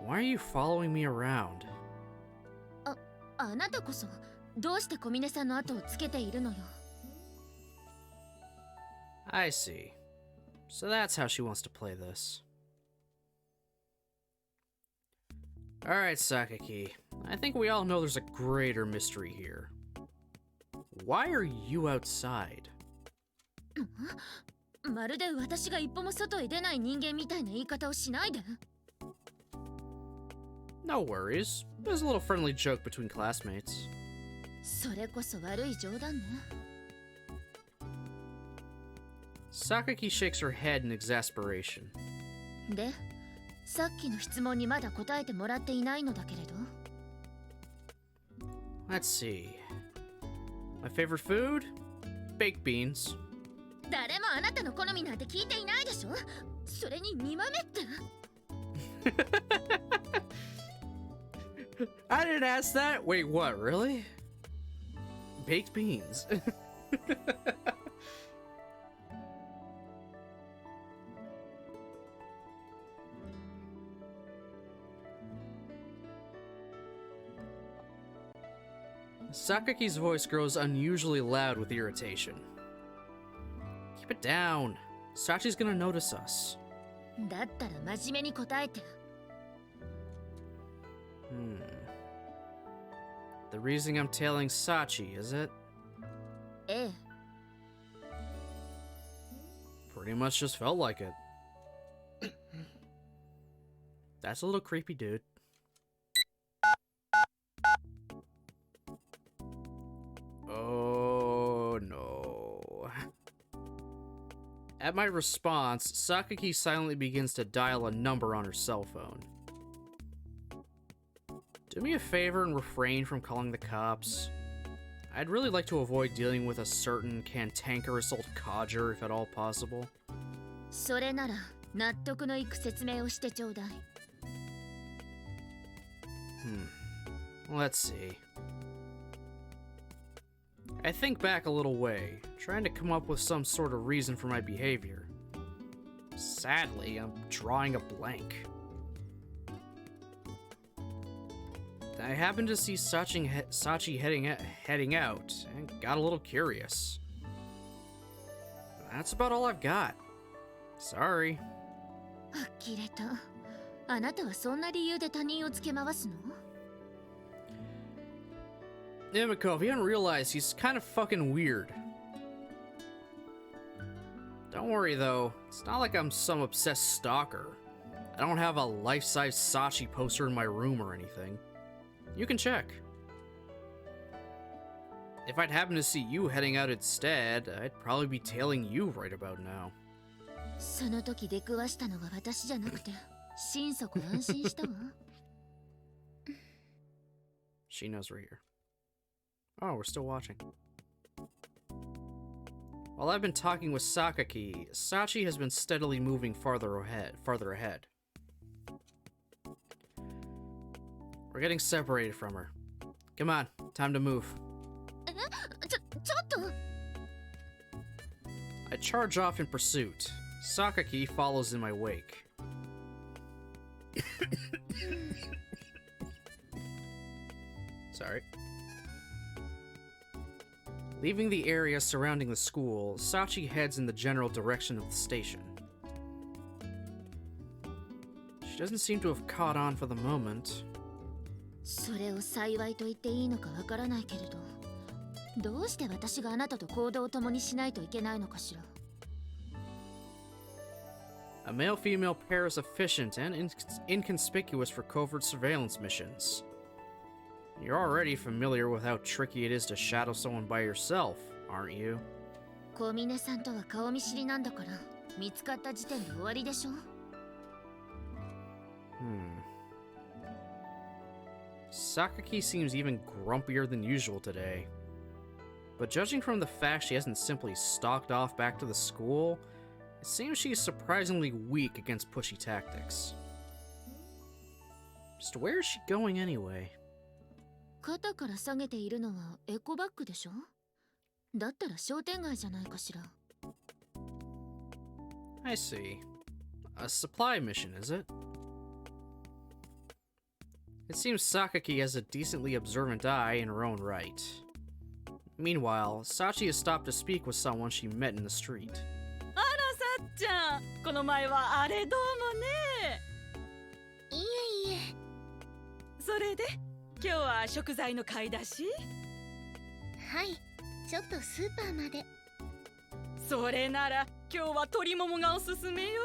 Speaker 2: Why are you following me around?
Speaker 3: あなたこそどうして小峰さんの後をつけているのよ?
Speaker 2: I see. So that's how she wants to play this. Alright, Sakaki. I think we all know there's a greater mystery here. Why are you outside?
Speaker 3: まるで私が一歩も外へ出ない人間みたいな言い方をしないで。
Speaker 2: No worries. There's a little friendly joke between classmates.
Speaker 3: それこそ悪い冗談ね。
Speaker 2: Sakaki shakes her head in exasperation.
Speaker 3: で、さっきの質問にまだ答えてもらっていないのだけれど。
Speaker 2: Let's see. My favorite food? Baked beans.
Speaker 3: 誰もあなたの好みなんて聞いていないでしょ。それに煮豆って。
Speaker 2: I didn't ask that. Wait, what? Really? Baked beans. Sakaki's voice grows unusually loud with irritation. Keep it down. Sachi's gonna notice us.
Speaker 3: だったら真面目に答えて。
Speaker 2: The reason I'm tailing Sachi, is it?
Speaker 3: ええ。
Speaker 2: Pretty much just felt like it. That's a little creepy, dude. Oh no. At my response, Sakaki silently begins to dial a number on her cell phone. Do me a favor and refrain from calling the cops. I'd really like to avoid dealing with a certain cantankerous old codger if at all possible.
Speaker 3: それなら納得のいく説明をしてちょうだい。
Speaker 2: Let's see. I think back a little way, trying to come up with some sort of reason for my behavior. Sadly, I'm drawing a blank. I happened to see Sachi heading out and got a little curious. That's about all I've got. Sorry.
Speaker 1: 呆れた。あなたはそんな理由で他人をつけ回すの?
Speaker 2: Yamiko, if you haven't realized, he's kind of fucking weird. Don't worry though, it's not like I'm some obsessed stalker. I don't have a life-size Sachi poster in my room or anything. You can check. If I'd happen to see you heading out instead, I'd probably be tailing you right about now.
Speaker 1: その時出くわしたのが私じゃなくて、心底安心したわ。
Speaker 2: She knows we're here. Oh, we're still watching. While I've been talking with Sakaki, Sachi has been steadily moving farther ahead. We're getting separated from her. Come on, time to move.
Speaker 1: ちょっと
Speaker 2: I charge off in pursuit. Sakaki follows in my wake. Sorry. Leaving the area surrounding the school, Sachi heads in the general direction of the station. She doesn't seem to have caught on for the moment.
Speaker 1: それを幸いと言っていいのかわからないけれど、どうして私があなたと行動を共にしないといけないのかしら。
Speaker 2: A male-female pair is efficient and inconspicuous for covert surveillance missions. You're already familiar with how tricky it is to shadow someone by yourself, aren't you?
Speaker 1: 小峰さんとは顔見知りなんだから、見つかった時点で終わりでしょ。
Speaker 2: Sakaki seems even grumpier than usual today. But judging from the fact she hasn't simply stalked off back to the school, it seems she's surprisingly weak against pushy tactics. Just where is she going anyway?
Speaker 1: 肩から下げているのはエコバッグでしょ。だったら商店街じゃないかしら。
Speaker 2: I see. A supply mission, is it? It seems Sakaki has a decently observant eye in her own right. Meanwhile, Sachi has stopped to speak with someone she met in the street.
Speaker 4: あらさっちゃん、この前はあれどうもね。
Speaker 3: いえいえ。
Speaker 4: それで今日は食材の買い出し？
Speaker 3: はい、ちょっとスーパーまで。
Speaker 4: それなら今日は鶏ももがおすすめよ。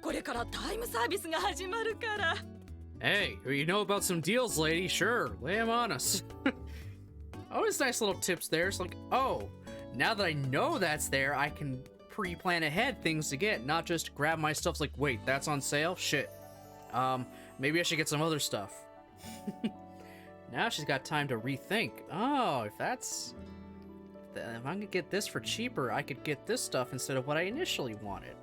Speaker 4: これからタイムサービスが始まるから。
Speaker 2: Hey, you know about some deals, lady? Sure, lay them on us. Always nice little tips there. It's like, oh, now that I know that's there, I can pre-plan ahead things to get, not just grab my stuff. It's like, wait, that's on sale? Shit. Maybe I should get some other stuff. Now she's got time to rethink. Oh, if I'm gonna get this for cheaper, I could get this stuff instead of what I initially wanted.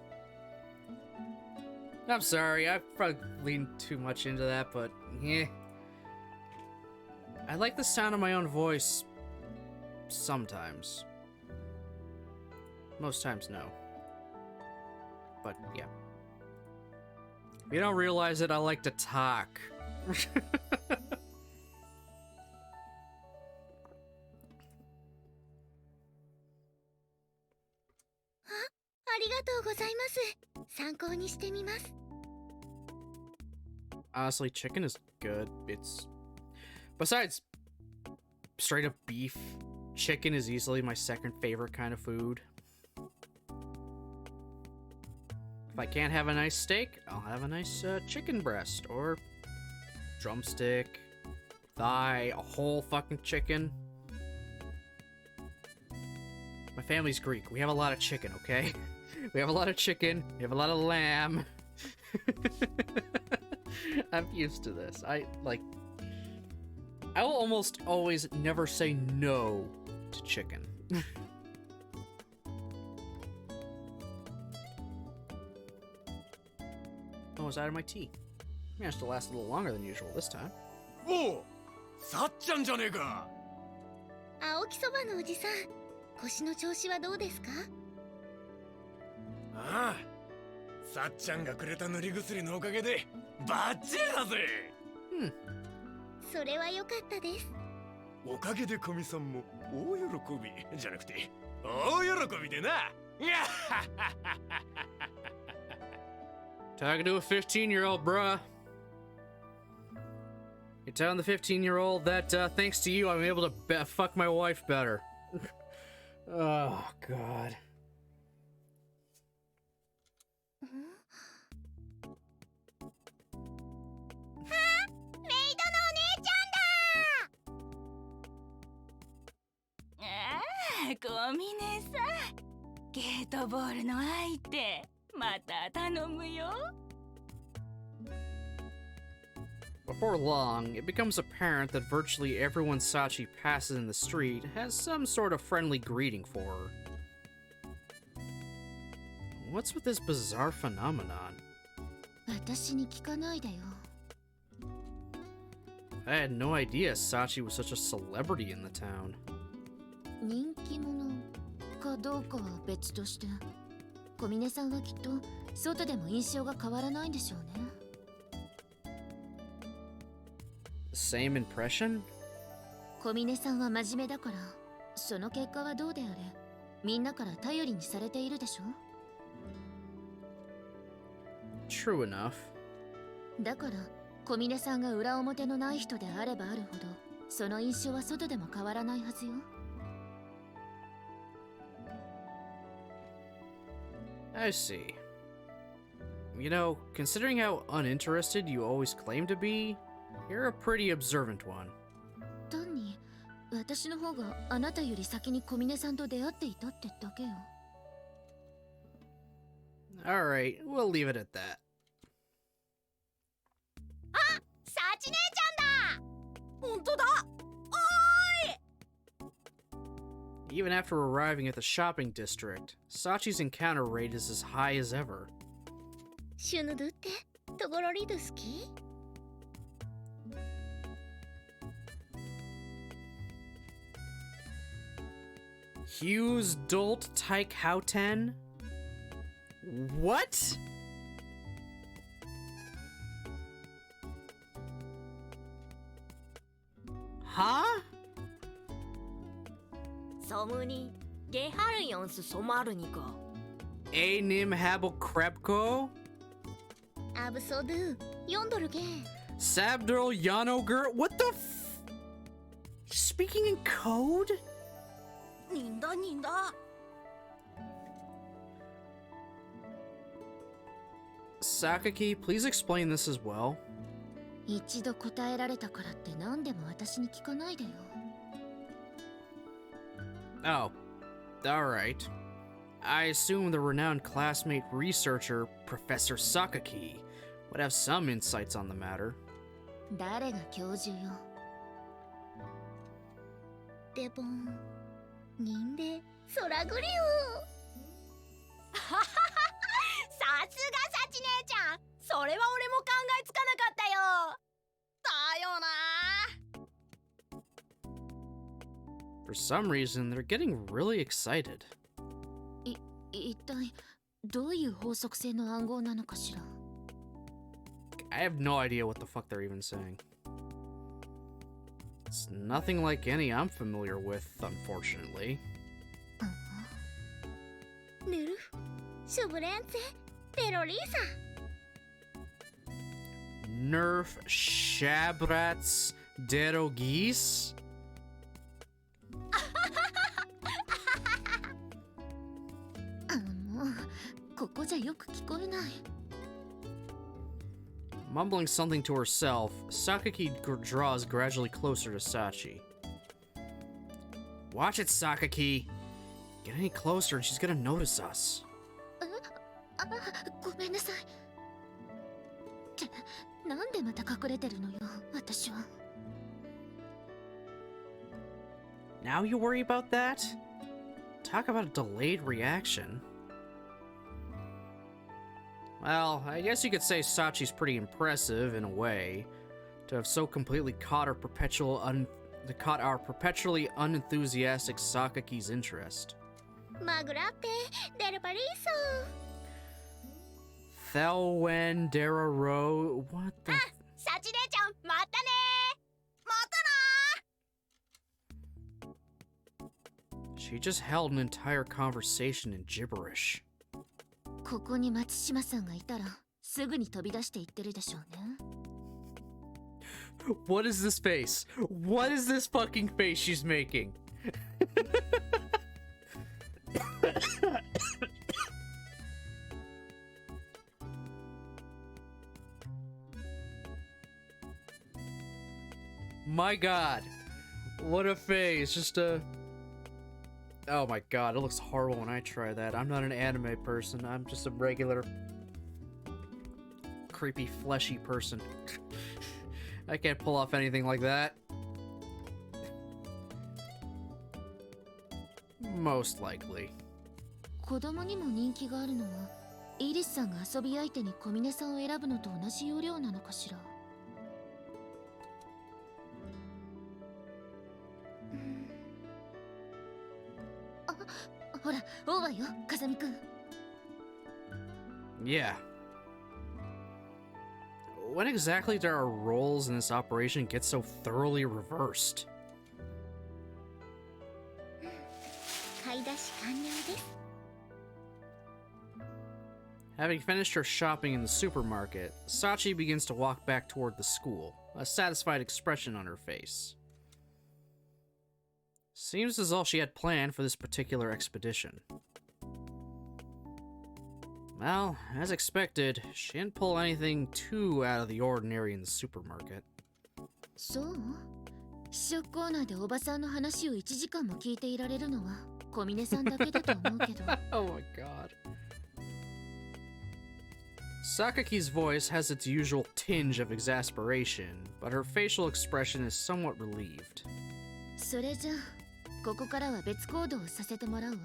Speaker 2: I'm sorry, I've probably leaned too much into that, but yeah. I like the sound of my own voice sometimes. Most times, no. But yeah. If you don't realize it, I like to talk.
Speaker 3: ありがとうございます。参考にしてみます。
Speaker 2: Honestly, chicken is good. It's... Besides straight up beef, chicken is easily my second favorite kind of food. If I can't have a nice steak, I'll have a nice chicken breast or drumstick, thigh, a whole fucking chicken. My family's Greek. We have a lot of chicken, okay? We have a lot of chicken. We have a lot of lamb. I'm used to this. I will almost always never say no to chicken. Oh, I was out of my tea. Managed to last a little longer than usual this time.
Speaker 5: Oh, さっちゃんじゃねえか。
Speaker 3: 青木そばのおじさん、腰の調子はどうですか？
Speaker 5: ああ、さっちゃんがくれた塗り薬のおかげでバッチリだぜ。
Speaker 3: それは良かったです。
Speaker 5: おかげで古見さんも大喜びじゃなくて大喜びでな。
Speaker 2: Talking to a 15-year-old, bruh. You're telling the 15-year-old that thanks to you, I'm able to fuck my wife better. Oh, God.
Speaker 3: メイドのお姉ちゃんだ。
Speaker 4: ああ、小峰さん、ゲートボールの相手また頼むよ。
Speaker 2: Before long, it becomes apparent that virtually everyone Sachi passes in the street has some sort of friendly greeting for her. What's with this bizarre phenomenon?
Speaker 1: 私に聞かないでよ。
Speaker 2: I had no idea Sachi was such a celebrity in the town.
Speaker 1: 人気者かどうかは別として、小峰さんはきっと外でも印象が変わらないんでしょうね。
Speaker 2: Same impression?
Speaker 1: 小峰さんは真面目だから、その結果はどうであれ、みんなから頼りにされているでしょ。
Speaker 2: True enough.
Speaker 1: だから小峰さんが裏表のない人であればあるほど、その印象は外でも変わらないはずよ。
Speaker 2: I see. You know, considering how uninterested you always claim to be, you're a pretty observant one.
Speaker 1: 単に私の方があなたより先に小峰さんと出会っていたってだけよ。
Speaker 2: Alright, we'll leave it at that.
Speaker 3: サチ姉ちゃんだ。
Speaker 4: 本当だ。
Speaker 2: Even after arriving at the shopping district, Sachi's encounter rate is as high as ever.
Speaker 3: シュヌドってトゴロリド好き？
Speaker 2: Hughes Dolt Tyke Houten? What? Huh?
Speaker 3: ソムニゲハルヨンスソマルニコ
Speaker 2: A Nim Habel Krebko?
Speaker 3: アブソドゥ読んどるけん。
Speaker 2: Sabdurl Yanogur? What the Speaking in code?
Speaker 4: 忍だ忍だ。
Speaker 2: Sakaki, please explain this as well.
Speaker 1: 一度答えられたからって何でも私に聞かないでよ。
Speaker 2: Oh, alright. I assume the renowned classmate researcher, Professor Sakaki, would have some insights on the matter.
Speaker 1: 誰が教授よ。
Speaker 3: デボン人で空グリオ。さすがサチ姉ちゃん、それは俺も考えつかなかったよ。だよな。
Speaker 2: For some reason, they're getting really excited.
Speaker 1: 一体どういう法則性の暗号なのかしら。
Speaker 2: I have no idea what the fuck they're even saying. It's nothing like any I'm familiar with, unfortunately.
Speaker 3: ヌルフシュブレンツェペロリーサ。
Speaker 2: Nerf Shabrats Derogis?
Speaker 1: もうここじゃよく聞こえない。
Speaker 2: Mumbling something to herself, Sakaki draws gradually closer to Sachi. Watch it, Sakaki! Get any closer and she's gonna notice us.
Speaker 1: あ、ごめんなさい。ってなんでまた隠れてるのよ、私は。
Speaker 2: Now you worry about that? Talk about a delayed reaction. Well, I guess you could say Sachi's pretty impressive in a way, to have so completely caught our perpetually unenthusiastic Sakaki's interest.
Speaker 3: マグラッペデルパリーソ。
Speaker 2: Thelwen Deraro... What the...
Speaker 3: サチ姉ちゃんまたね。
Speaker 2: She just held an entire conversation in gibberish.
Speaker 1: ここに松島さんがいたらすぐに飛び出していってるでしょうね。
Speaker 2: What is this face? What is this fucking face she's making? My god. What a face. Just a... Oh my god, it looks horrible when I try that. I'm not an anime person. I'm just a regular... creepy, fleshy person. I can't pull off anything like that. Most likely.
Speaker 1: 子供にも人気があるのはイリスさんが遊び相手に小峰さんを選ぶのと同じ要領なのかしら。あ、ほら、オーバーよ、風見くん。
Speaker 2: Yeah. When exactly do our roles in this operation get so thoroughly reversed?
Speaker 3: 買い出し完了です。
Speaker 2: Having finished her shopping in the supermarket, Sachi begins to walk back toward the school, a satisfied expression on her face. Seems as all she had planned for this particular expedition. Well, as expected, she didn't pull anything too out of the ordinary in the supermarket.
Speaker 1: そう？試食コーナーでおばさんの話を1時間も聞いていられるのは小峰さんだけだと思うけど。
Speaker 2: Oh my god. Sakaki's voice has its usual tinge of exasperation, but her facial expression is somewhat relieved.
Speaker 1: それじゃあ、ここからは別行動をさせてもらうわ。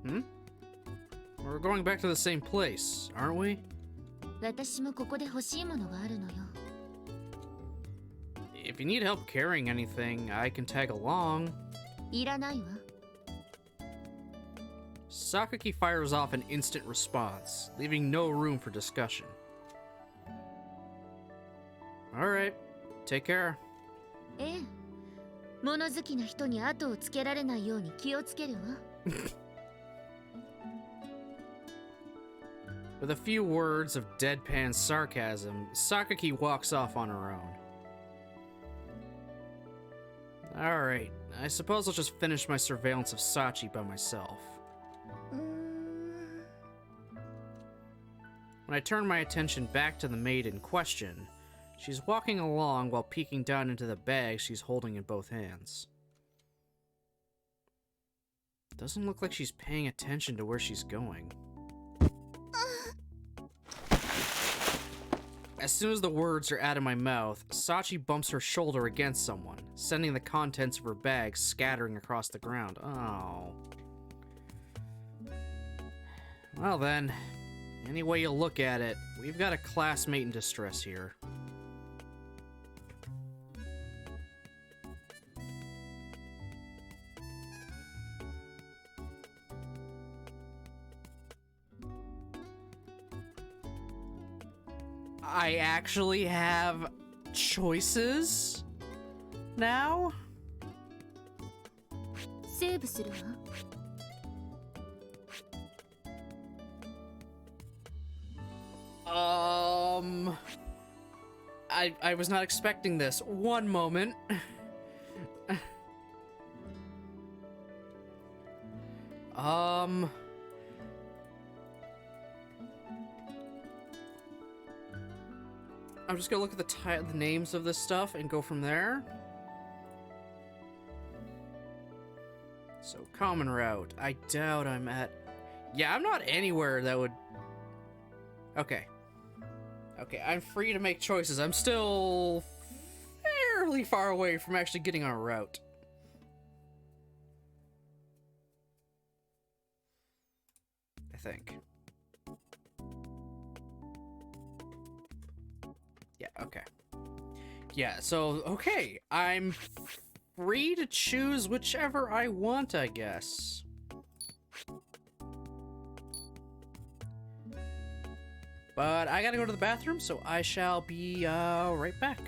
Speaker 2: Hmm? We're going back to the same place, aren't we?
Speaker 1: 私もここで欲しいものがあるのよ。
Speaker 2: If you need help carrying anything, I can tag along.
Speaker 1: いらないわ。
Speaker 2: Sakaki fires off an instant response, leaving no room for discussion. Alright, take care.
Speaker 1: ええ。物好きな人に後をつけられないように気をつけるわ。
Speaker 2: With a few words of deadpan sarcasm, Sakaki walks off on her own. Alright, I suppose I'll just finish my surveillance of Sachi by myself. When I turn my attention back to the maid in question, she's walking along while peeking down into the bag she's holding in both hands. Doesn't look like she's paying attention to where she's going. As soon as the words are out of my mouth, Sachi bumps her shoulder against someone, sending the contents of her bag scattering across the ground. Oh. Well then, any way you look at it, we've got a classmate in distress here. I actually have choices now?
Speaker 1: セーブするわ。
Speaker 2: I was not expecting this. One moment. I'm just gonna look at the names of this stuff and go from there. So, common route. I doubt I'm at... Yeah, I'm not anywhere that would... Okay. Okay, I'm free to make choices. I'm still fairly far away from actually getting on a route. I think. Yeah, okay. Yeah, so, okay. I'm free to choose whichever I want, I guess. But I gotta go to the bathroom, so I shall be, right back.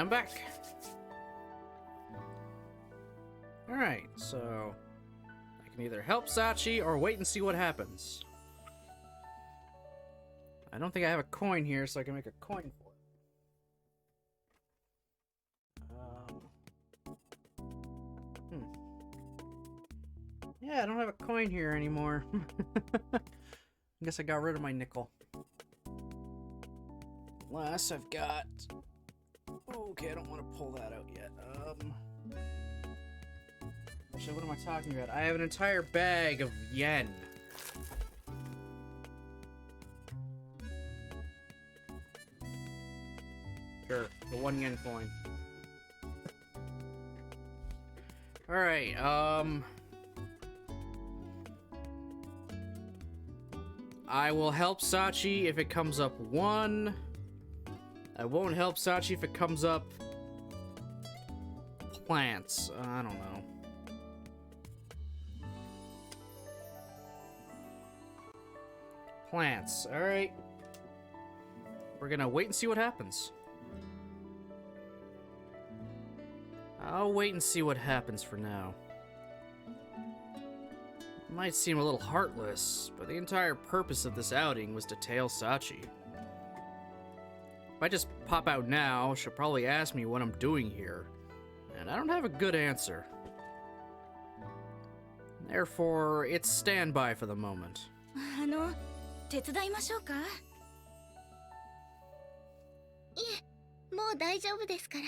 Speaker 2: I'm back. Alright, so I can either help Sachi or wait and see what happens. I don't think I have a coin here, so I can make a coin for it. Yeah, I don't have a coin here anymore. I guess I got rid of my nickel. Unless I've got... Okay, I don't want to pull that out yet. Actually, what am I talking about? I have an entire bag of yen. Sure, the 1 yen coin. Alright, I will help Sachi if it comes up 1. I won't help Sachi if it comes up plants. I don't know. Plants. Alright. We're gonna wait and see what happens. I'll wait and see what happens for now. It might seem a little heartless, but the entire purpose of this outing was to tail Sachi. If I just pop out now, she'll probably ask me what I'm doing here, and I don't have a good answer. Therefore, it's standby for the moment.
Speaker 3: 手伝いましょうか？いえ、もう大丈夫ですから。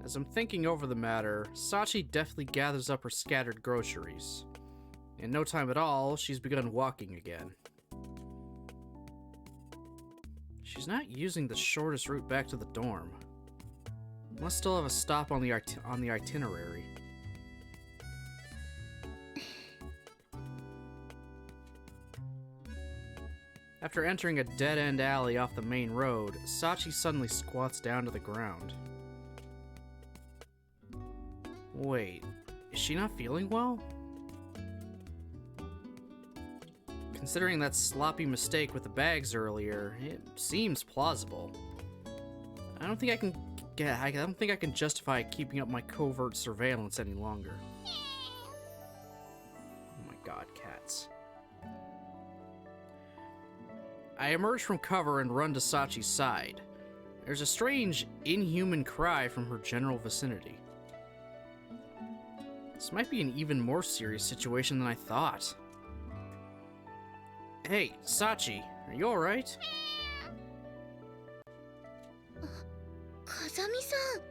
Speaker 2: As I'm thinking over the matter, Sachi deftly gathers up her scattered groceries. In no time at all, she's begun walking again. She's not using the shortest route back to the dorm. Must still have a stop on the itinerary. After entering a dead-end alley off the main road, Sachi suddenly squats down to the ground. Wait, is she not feeling well? Considering that sloppy mistake with the bags earlier, it seems plausible. I don't think I can justify keeping up my covert surveillance any longer. Oh my god, cats. I emerge from cover and run to Sachi's side. There's a strange, inhuman cry from her general vicinity. This might be an even more serious situation than I thought. Hey, Sachi, are you alright?
Speaker 3: Kazami-san!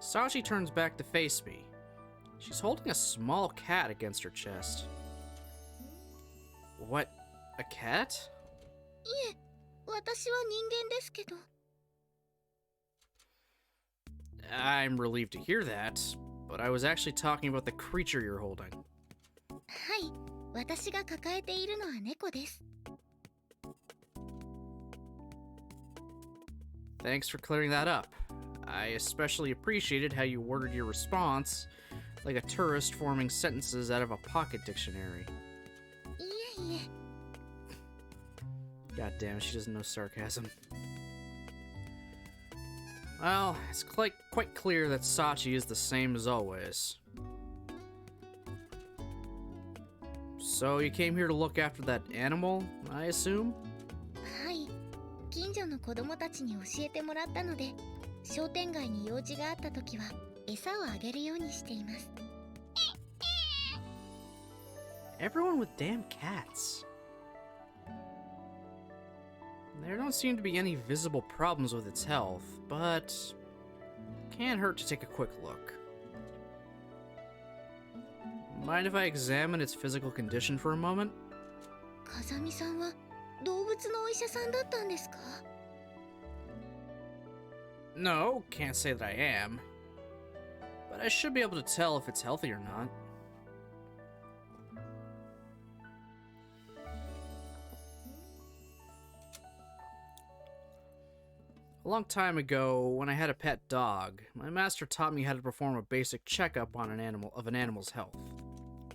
Speaker 2: Sachi turns back to face me. She's holding a small cat against her chest. What? A cat?
Speaker 3: いえ、私は人間ですけど。
Speaker 2: I'm relieved to hear that, but I was actually talking about the creature you're holding.
Speaker 3: はい、私が抱えているのは猫です。
Speaker 2: Thanks for clearing that up. I especially appreciated how you worded your response like a tourist forming sentences out of a pocket dictionary.
Speaker 3: いえいえ。
Speaker 2: God damn it, she doesn't know sarcasm. Well, it's quite clear that Sachi is the same as always. So you came here to look after that animal, I assume?
Speaker 3: はい、近所の子供たちに教えてもらったので、商店街に用事があった時は餌をあげるようにしています。
Speaker 2: Everyone with damn cats. There don't seem to be any visible problems with its health, but can't hurt to take a quick look. Mind if I examine its physical condition for a moment?
Speaker 3: 風見さんは動物のお医者さんだったんですか?
Speaker 2: No, can't say that I am. But I should be able to tell if it's healthy or not. A long time ago, when I had a pet dog, my master taught me how to perform a basic checkup on an animal's health.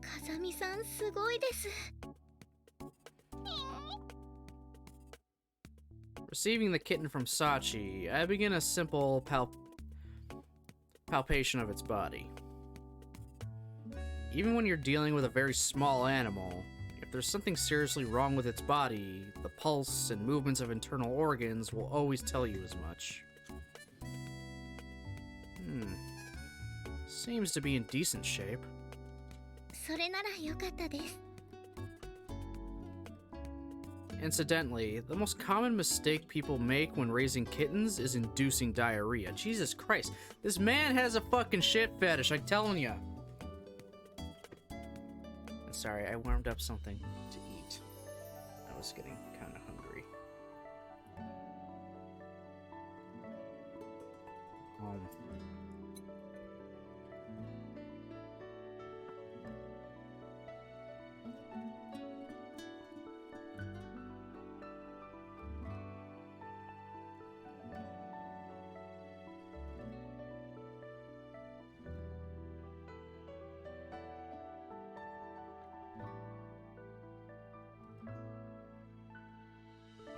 Speaker 3: 風見さんすごいです。
Speaker 2: Receiving the kitten from Sachi, I begin a simple palpation of its body. Even when you're dealing with a very small animal, if there's something seriously wrong with its body, the pulse and movements of internal organs will always tell you as much. Seems to be in decent shape.
Speaker 3: それならよかったです。
Speaker 2: Incidentally, the most common mistake people make when raising kittens is inducing diarrhea. Jesus Christ, this man has a fucking shit fetish, I'm telling ya. Sorry, I warmed up something to eat. I was getting kind of hungry.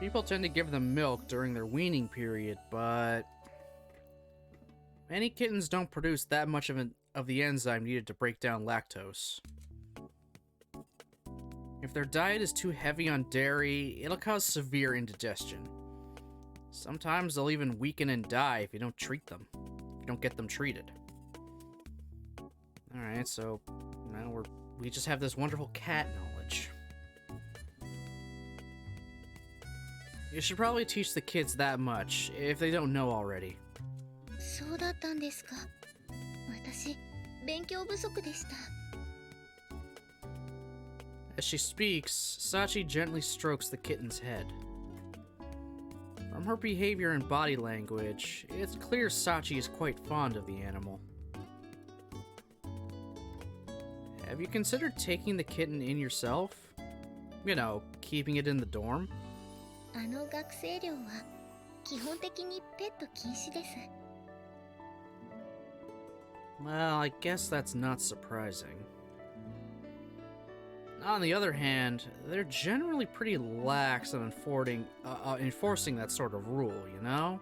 Speaker 2: People tend to give them milk during their weaning period, but many kittens don't produce that much of the enzyme needed to break down lactose. If their diet is too heavy on dairy, it'll cause severe indigestion. Sometimes they'll even weaken and die if you don't treat them, if you don't get them treated. Alright, so now we just have this wonderful cat knowledge. You should probably teach the kids that much, if they don't know already.
Speaker 3: そうだったんですか。私、勉強不足でした。
Speaker 2: As she speaks, Sachi gently strokes the kitten's head. From her behavior and body language, it's clear Sachi is quite fond of the animal. Have you considered taking the kitten in yourself? You know, keeping it in the dorm?
Speaker 3: あの学生寮は基本的にペット禁止です。
Speaker 2: Well, I guess that's not surprising. On the other hand, they're generally pretty lax on enforcing that sort of rule, you know?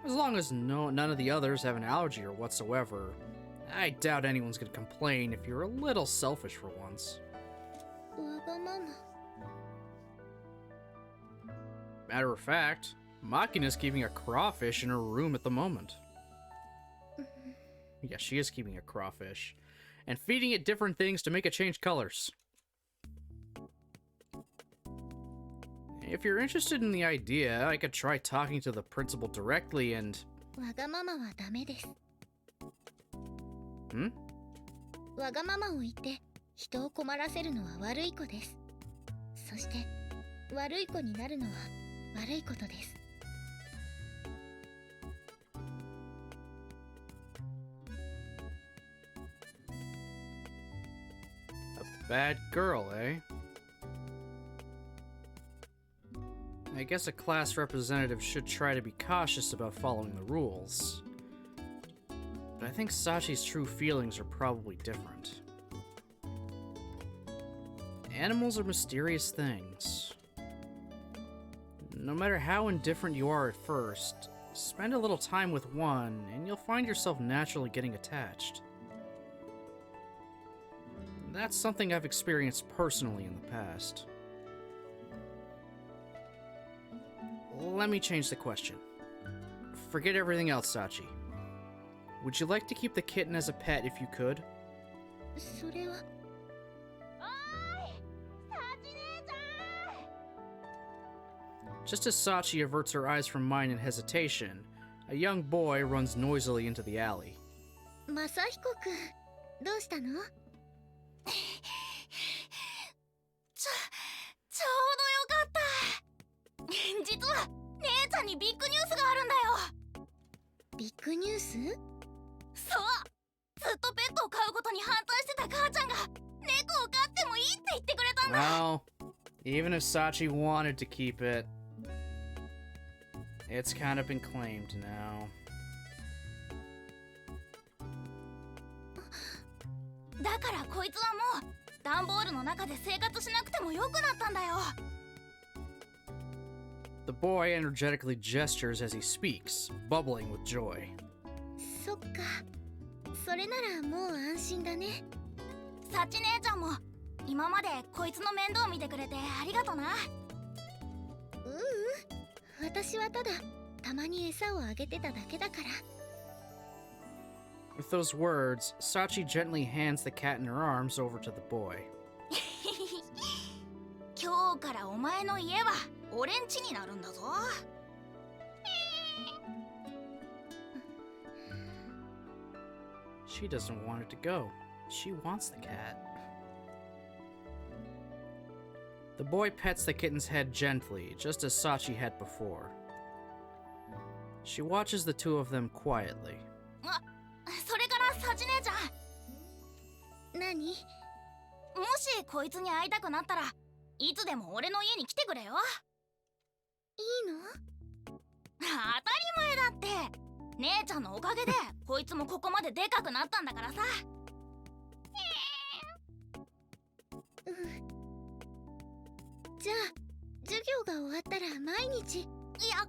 Speaker 2: As long as none of the others have an allergy or whatsoever, I doubt anyone's gonna complain if you're a little selfish for once.
Speaker 3: わがまま。
Speaker 2: Matter of fact, Makina's keeping a crawfish in her room at the moment. Yeah, she is keeping a crawfish. And feeding it different things to make it change colors. If you're interested in the idea, I could try talking to the principal directly and...
Speaker 3: わがままはダメです。 わがままを言って人を困らせるのは悪い子です。そして悪い子になるのは悪いことです。
Speaker 2: A bad girl, eh? I guess a class representative should try to be cautious about following the rules. But I think Sachi's true feelings are probably different. Animals are mysterious things. No matter how indifferent you are at first, spend a little time with one and you'll find yourself naturally getting attached. That's something I've experienced personally in the past. Let me change the question. Forget everything else, Sachi. Would you like to keep the kitten as a pet if you could?
Speaker 3: それは。
Speaker 2: Just as Sachi averts her eyes from mine in hesitation, a young boy runs noisily into the alley.
Speaker 3: マサヒコくん、どうしたの？ちょうどよかった。実は姉ちゃんにビッグニュースがあるんだよ。ビッグニュース？そう。ずっとペットを飼うことに反対してた母ちゃんが猫を飼ってもいいって言ってくれたんだ。
Speaker 2: Well, even if Sachi wanted to keep it, it's kind of been claimed now.
Speaker 3: だからこいつはもう段ボールの中で生活しなくてもよくなったんだよ。
Speaker 2: The boy energetically gestures as he speaks, bubbling with joy.
Speaker 3: そっか。それならもう安心だね。
Speaker 6: サチ姉ちゃんも今までこいつの面倒見てくれてありがとな。
Speaker 3: 私はただたまに餌をあげてただけだから。
Speaker 2: With those words, Sachi gently hands the cat in her arms over to the boy.
Speaker 6: 今日からお前の家は俺ん家になるんだぞ。
Speaker 2: She doesn't want it to go. She wants the cat. The boy pets the kitten's head gently, just as Sachi had before. She watches the two of them quietly.
Speaker 6: それからサチ姉ちゃん、
Speaker 3: 何？
Speaker 6: もしこいつに会いたくなったらいつでも俺の家に来てくれよ。
Speaker 3: いいの？
Speaker 6: 当たり前だって。姉ちゃんのおかげでこいつもここまででかくなったんだからさ。
Speaker 3: じゃあ授業が終わったら毎日。
Speaker 6: いや、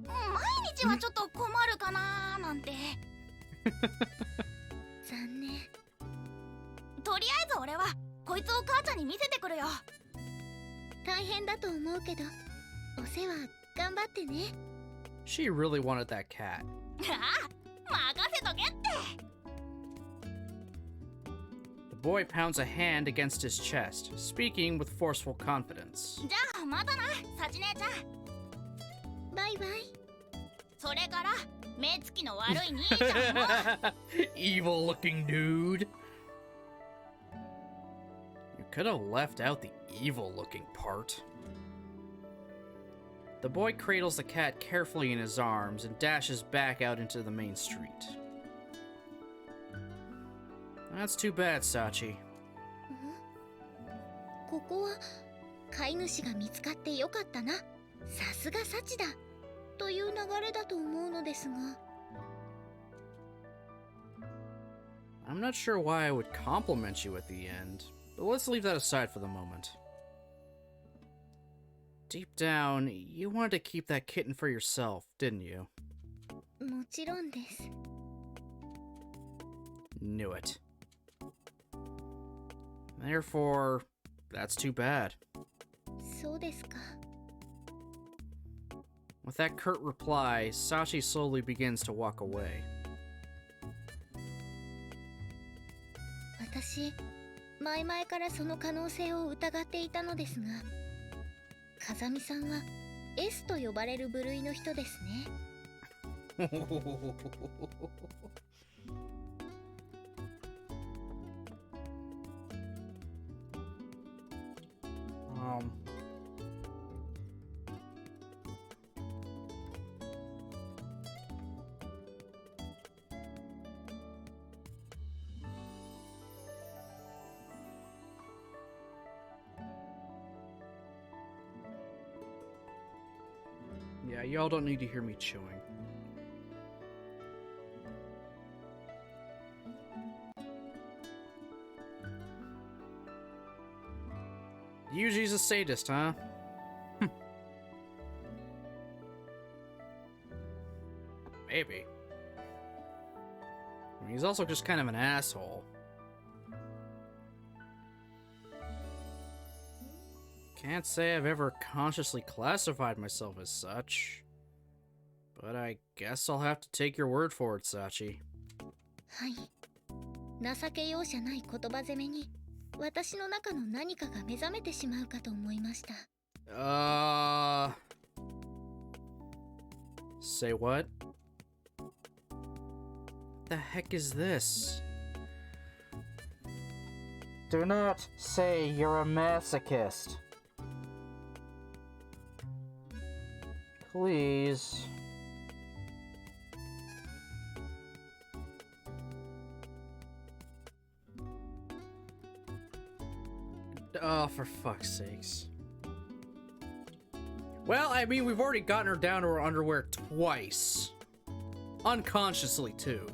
Speaker 6: 毎日はちょっと困るかなーなんて。
Speaker 3: 残念。
Speaker 6: とりあえず俺はこいつを母ちゃんに見せてくるよ。
Speaker 3: 大変だと思うけどお世話頑張ってね。
Speaker 2: She really wanted that cat.
Speaker 6: ああ、任せとけって。
Speaker 2: The boy pounds a hand against his chest, speaking with forceful confidence.
Speaker 6: じゃあまたな、サチ姉ちゃん。
Speaker 3: バイバイ。
Speaker 6: それから目つきの悪い兄ちゃんも。
Speaker 2: Evil looking dude. You could have left out the evil looking part. The boy cradles the cat carefully in his arms and dashes back out into the main street. That's too bad, Sachi.
Speaker 3: ここは飼い主が見つかってよかったな。さすがサチだ。という流れだと思うのですが。
Speaker 2: I'm not sure why I would compliment you at the end, but let's leave that aside for the moment. Deep down, you wanted to keep that kitten for yourself, didn't you?
Speaker 3: もちろんです。
Speaker 2: Knew it. Therefore, that's too bad.
Speaker 3: そうですか。
Speaker 2: With that curt reply, Sachi slowly begins to walk away.
Speaker 3: 私、前々からその可能性を疑っていたのですが、風見さんは S と呼ばれる部類の人ですね。
Speaker 2: Yeah, y'all don't need to hear me chewing. Yuji's a sadist, huh? Maybe. I mean, he's also just kind of an asshole. Can't say I've ever consciously classified myself as such. But I guess I'll have to take your word for it, Sachi.
Speaker 3: はい。情け容赦ない言葉攻めに、私の中の何かが目覚めてしまうかと思いました。
Speaker 2: Say what? The heck is this? Do not say you're a masochist. Please. Oh, for fuck's sakes. Well, I mean, we've already gotten her down to her underwear twice. Unconsciously, too.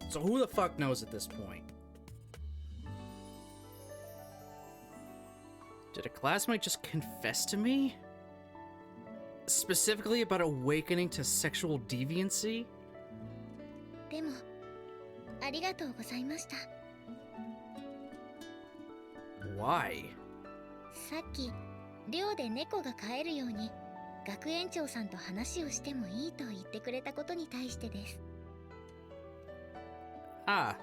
Speaker 2: So who the fuck knows at this point? Did a classmate just confess to me? Specifically about awakening to sexual deviancy?
Speaker 3: でもありがとうございました。
Speaker 2: Why?
Speaker 3: さっき寮で猫が飼えるように学園長さんと話をしてもいいと言ってくれたことに対してです。
Speaker 2: Ah.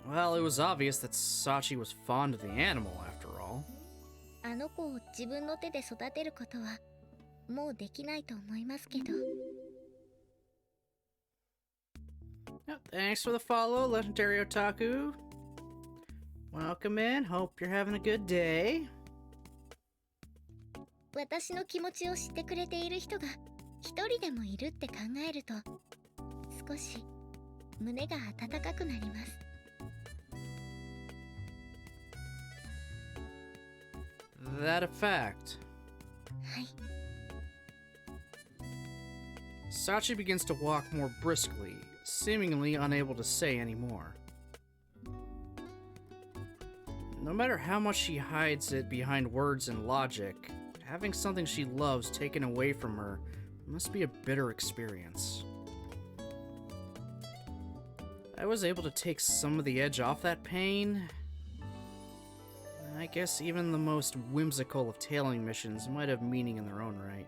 Speaker 2: Well, it was obvious that Sachi was fond of the animal, after all.
Speaker 3: あの子を自分の手で育てることはもうできないと思いますけど。
Speaker 2: Oh, thanks for the follow, Legendary Otaku. Welcome in. Hope you're having a good day.
Speaker 3: 私の気持ちを知ってくれている人が一人でもいるって考えると少し胸が温かくなります。
Speaker 2: That a fact.
Speaker 3: はい。
Speaker 2: Sachi begins to walk more briskly, seemingly unable to say any more. No matter how much she hides it behind words and logic, having something she loves taken away from her must be a bitter experience. I was able to take some of the edge off that pain. I guess even the most whimsical of tailing missions might have meaning in their own right.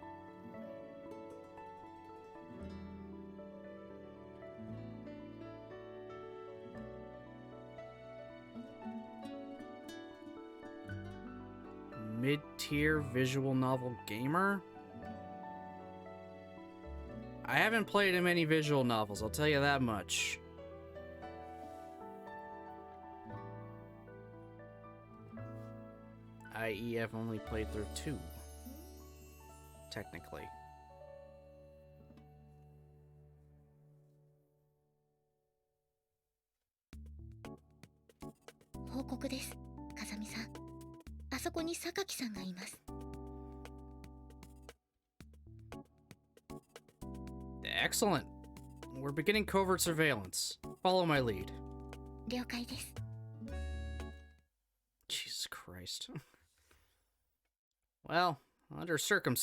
Speaker 2: Mid-tier visual novel gamer? I haven't played in many visual novels, I'll tell you that much. I.e., I've only played through 2. Technically.
Speaker 3: 報告です、風見さん。あそこに榊さんがいます。
Speaker 2: Excellent. We're beginning covert surveillance. Follow my lead.
Speaker 3: 了解です。
Speaker 2: Jesus Christ. Well, under certain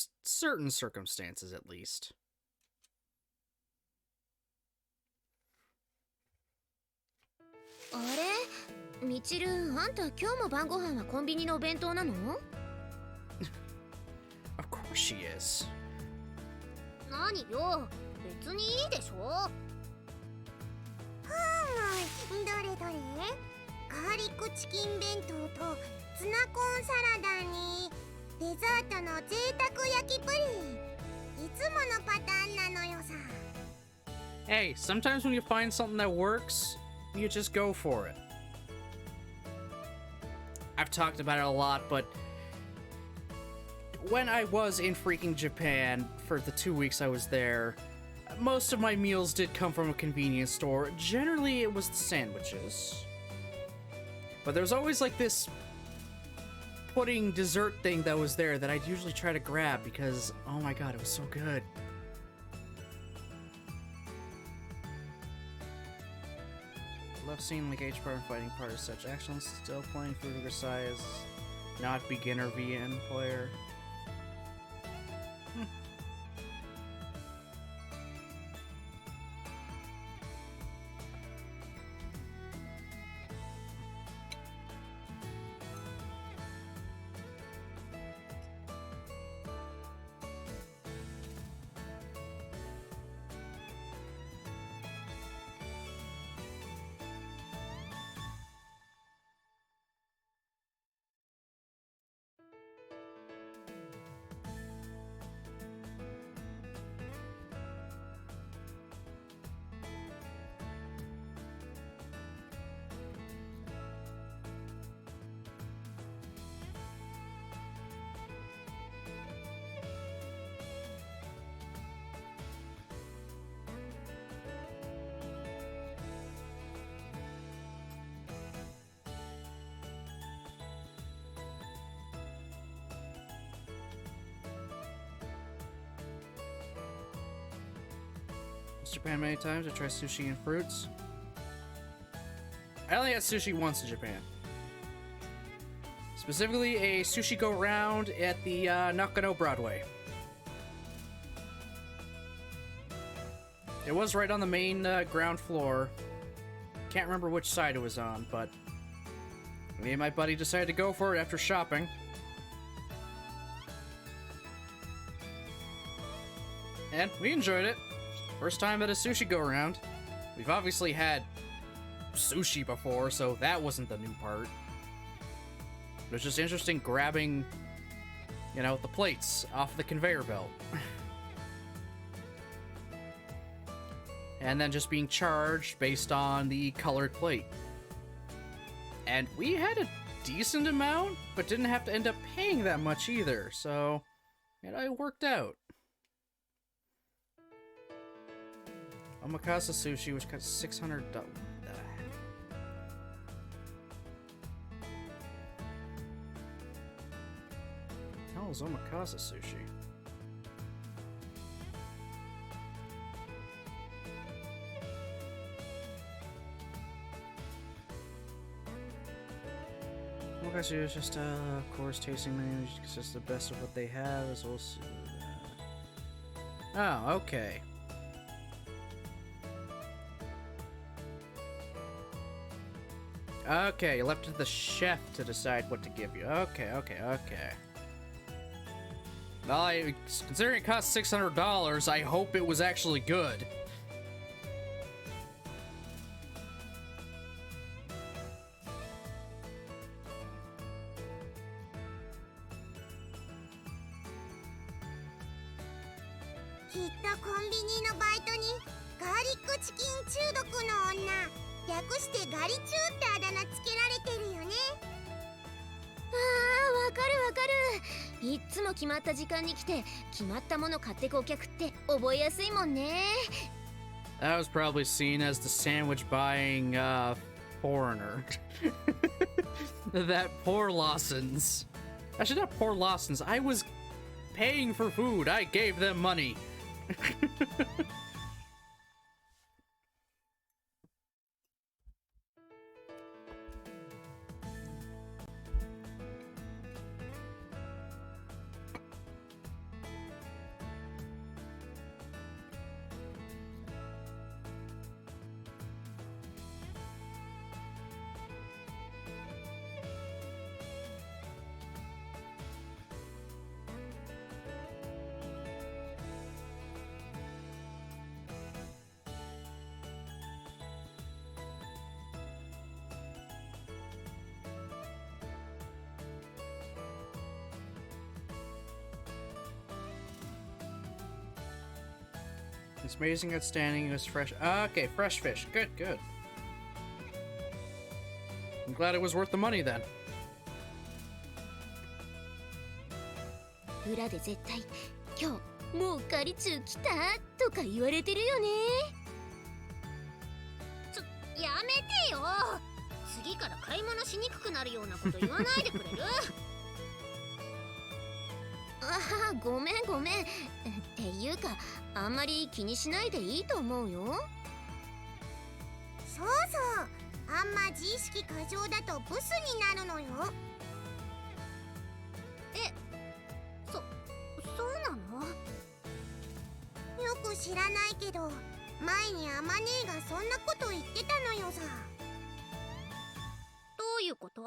Speaker 2: circumstances at least.
Speaker 3: あれ、みちる、あんた今日も晩ご飯はコンビニのお弁当なの？
Speaker 2: Of course she is.
Speaker 3: 何よ、別にいいでしょ。はーい、どれどれ？ガーリックチキン弁当とツナコーンサラダにデザートの贅沢焼きプリン。いつものパターンなのよさ。
Speaker 2: Hey, sometimes when you find something that works, you just go for it. I've talked about it a lot, but when I was in freaking Japan for the 2 weeks I was there, most of my meals did come from a convenience store. Generally, it was the sandwiches. But there's always like this pudding dessert thing that was there that I'd usually try to grab because, oh my god, it was so good. Love seeing like H part and fighting part is such excellence. Still playing through Grisaia as not beginner VN player. Japan many times. I tried sushi and fruits. I only had sushi once in Japan. Specifically, a sushi go-round at the Nakano Broadway. It was right on the main ground floor. Can't remember which side it was on, but me and my buddy decided to go for it after shopping. And we enjoyed it. First time at a sushi go-around. We've obviously had sushi before, so that wasn't the new part. It was just interesting grabbing, you know, the plates off the conveyor belt. And then just being charged based on the colored plate. And we had a decent amount, but didn't have to end up paying that much either, so it worked out. Omakase sushi, which cost $600. How is omakase sushi? Omakase is just of course, tasting menu is just the best of what they have, as well as. Oh, okay. Okay, you left it to the chef to decide what to give you. Okay. Well, considering it cost $600, I hope it was actually good. That was probably seen as the sandwich buying foreigner. That poor Lawson's. Actually, not poor Lawson's. I was paying for food. I gave them money. It's amazing, outstanding. It was fresh. Okay, fresh fish. Good. I'm glad it was worth the money then.
Speaker 1: 裏で絶対今日もうガリチュウ来たとか言われてるよね。
Speaker 3: やめてよ。次から買い物しにくくなるようなこと言わないでくれる？
Speaker 1: ああ、ごめん。っていうか、あんまり気にしないでいいと思うよ。
Speaker 3: そうそう。あんま自意識過剰だとブスになるのよ。そうなの？よく知らないけど、前にアマネーがそんなこと言ってたのよさ。どういうこと？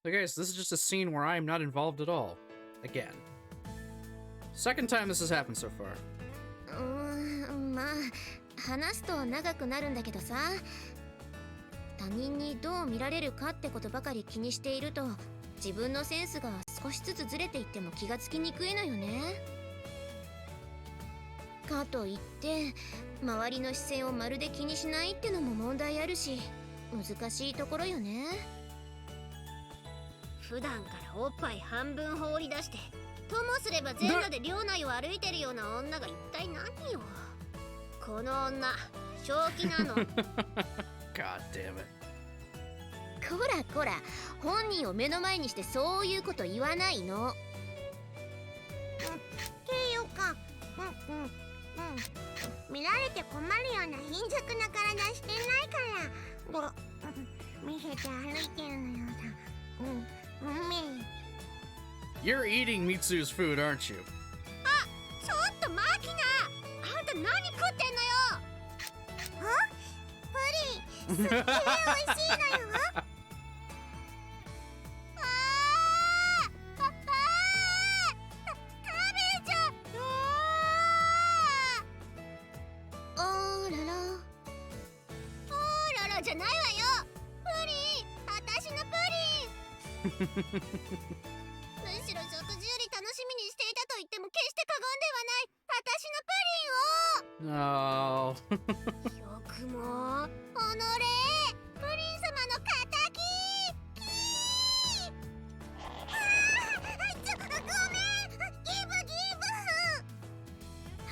Speaker 2: So guys, this is just a scene where I am not involved at all. Again. Second time this has happened so far.
Speaker 1: まあ話すと長くなるんだけどさ、他人にどう見られるかってことばかり気にしていると、自分のセンスが少しずつずれていっても気がつきにくいのよね。かといって周りの視線をまるで気にしないってのも問題あるし、難しいところよね。
Speaker 3: 普段からおっぱい半分放り出して、ともすれば全裸で寮内を歩いてるような女が一体何よ。この女正気なの。
Speaker 2: God damn it.
Speaker 1: こら、本人を目の前にしてそういうこと言わないの。
Speaker 3: ケイヨか。見られて困るような貧弱な体してないから。見せて歩いてるのよさ。
Speaker 2: You're eating Mitsu's food, aren't you?
Speaker 3: ちょっとマキナ、あんた何食ってんのよ。
Speaker 1: プリンすっげえ美味しいのよ。
Speaker 3: 食べちゃう。
Speaker 1: おーらら。
Speaker 3: オーララじゃないわよ。プリン、私のプリン。むしろ食事より楽しみにしていたと言っても決して過言ではない私のプリンを。
Speaker 2: No.
Speaker 3: よくもおのれ、プリン様の敵。ごめん、ギブギ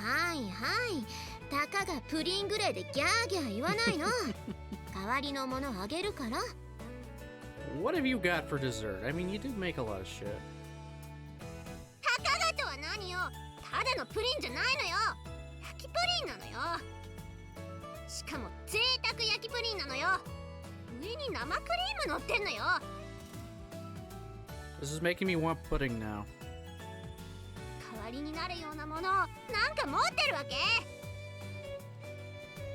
Speaker 1: はいはい。たかがプリンぐらいでギャーギャー言わないの。代わりのものあげるから。
Speaker 2: What have you got for dessert? I mean, you do make a lot of shit.
Speaker 3: ブ。たかがとは何よ。ただのプリンじゃないのよ。焼きプリンなのよ。しかも贅沢焼きプリンなのよ。上に生クリーム乗ってんのよ。
Speaker 2: This is making me want pudding now.
Speaker 3: 代わりになるようなものなんか持ってるわけ。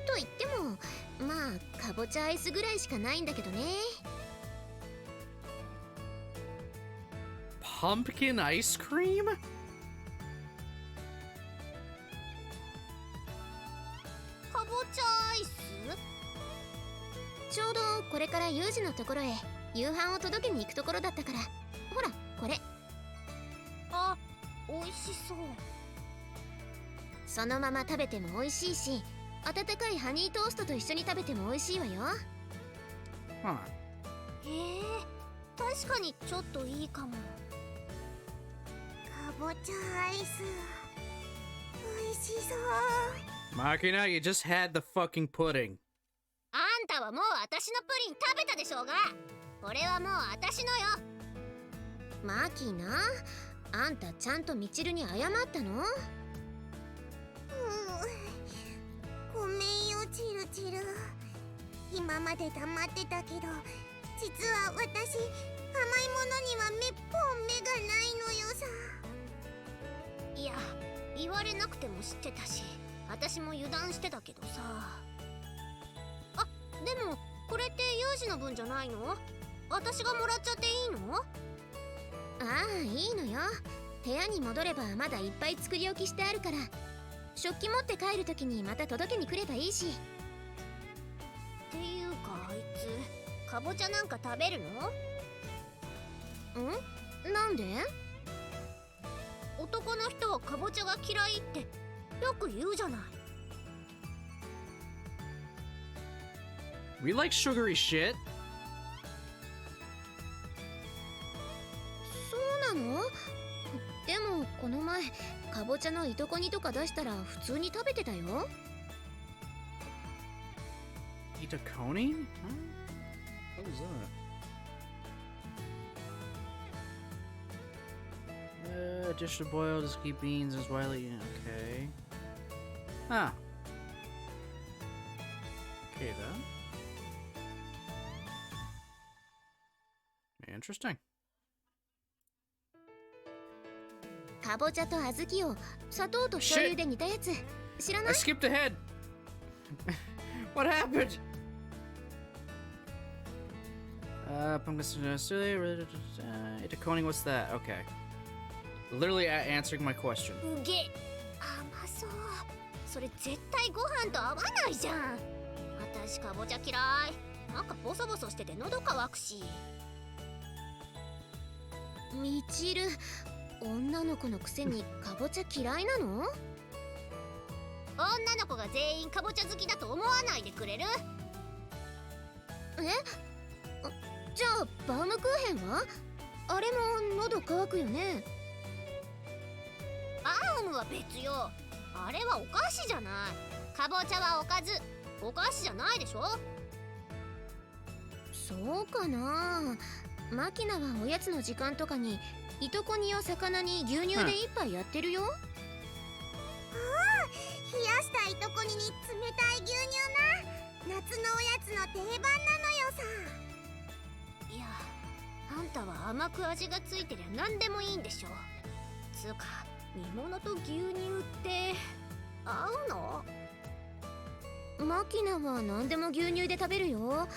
Speaker 1: と言っても、まあかぼちゃアイスぐらいしかないんだけどね。
Speaker 2: Pumpkin ice cream?
Speaker 3: かぼちゃアイス。
Speaker 1: ちょうどこれからユージのところへ夕飯を届けに行くところだったから。ほらこれ。
Speaker 3: あ、美味しそう。
Speaker 1: そのまま食べても美味しいし、温かいハニートーストと一緒に食べても美味しいわよ。
Speaker 2: Huh.
Speaker 3: へえ、確かにちょっといいかも。かぼちゃアイス美味しそう。
Speaker 2: Makina, you just had the fucking pudding.
Speaker 3: あんたはもう私のプリン食べたでしょうが、これはもう私のよ。
Speaker 1: マキナ、あんたちゃんとミチルに謝ったの？
Speaker 3: ごめんよチルチル。今まで黙ってたけど、実は私甘いものにはめっぽう目がないのよさ。いや、言われなくても知ってたし、私も油断してたけどさ。あ、でもこれってユージの分じゃないの？私がもらっちゃっていいの？
Speaker 1: ああ、いいのよ。部屋に戻ればまだいっぱい作り置きしてあるから、食器持って帰るときにまた届けに来ればいいし。
Speaker 3: っていうかあいつ、かぼちゃなんか食べるの？
Speaker 1: ん？なんで？
Speaker 3: 男の人はかぼちゃが嫌いってよく言うじゃない。
Speaker 2: We like sugary shit.
Speaker 1: そうなの？でもこの前かぼちゃのいとこ煮とか出したら普通に食べてたよ。
Speaker 2: Itaconi? Huh? What was that? A dish to boil, just keep beans as widely. Okay. Huh. Okay then. Interesting.
Speaker 1: かぼちゃと小豆を砂糖と醤油で煮たやつ知らな
Speaker 2: I
Speaker 1: い？
Speaker 2: skipped ahead. What happened? Pumpkin Itaconi, what's that? Okay. Literally answering my question.
Speaker 3: うげ、甘そう。それ絶対ご飯と合わないじゃん。私かぼちゃ嫌い。なんかボソボソしてて喉乾くし。
Speaker 1: みちる、女の子のくせにかぼちゃ嫌いなの？
Speaker 3: 女の子が全員かぼちゃ好きだと思わないでくれる？
Speaker 1: え？じゃあバウムクーヘンは？あれも喉乾くよね。
Speaker 3: バウムは別よ。あれはお菓子じゃない。かぼちゃはおかず。お菓子じゃないでしょ。
Speaker 1: そうかな。マキナはおやつの時間とかにいとこ煮を魚に牛乳で一杯やってるよ。
Speaker 3: 冷やしたいとこに冷たい牛乳な。夏のおやつの定番なのよさ。いや、あんたは甘く味がついてりゃ何でもいいんでしょ。つうか煮物と牛乳って合うの？
Speaker 1: マキナは何でも牛乳で食べるよ。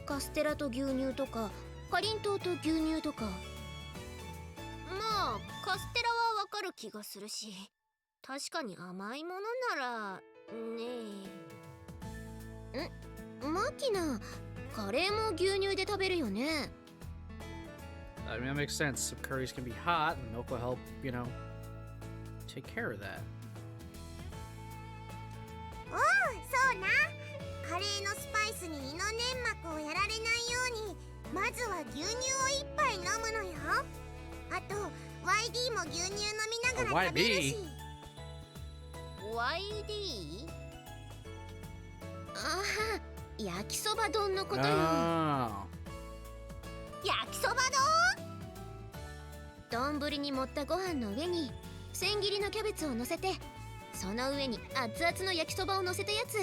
Speaker 1: カステラと牛乳とか、かりんとうと牛乳とか。
Speaker 3: まあカステラはわかる気がするし、確かに甘いものならねえ。
Speaker 1: マキナ、カレーも牛乳で食べるよね。
Speaker 2: I mean, that makes sense. Some curries can be hot, and milk will help, you know, take care of that.
Speaker 7: そうな。カレーのスパイスに胃の粘膜をやられないように、まずは牛乳を一杯飲むのよ。あと YD も牛乳飲みながら食べるし。
Speaker 3: YD？
Speaker 1: ああ、焼きそば丼のことよ。
Speaker 2: Oh.
Speaker 3: 焼きそば
Speaker 1: 丼に盛ったご飯の上に千切りのキャベツを乗せて、その上に熱々の焼きそばを乗せたやつ。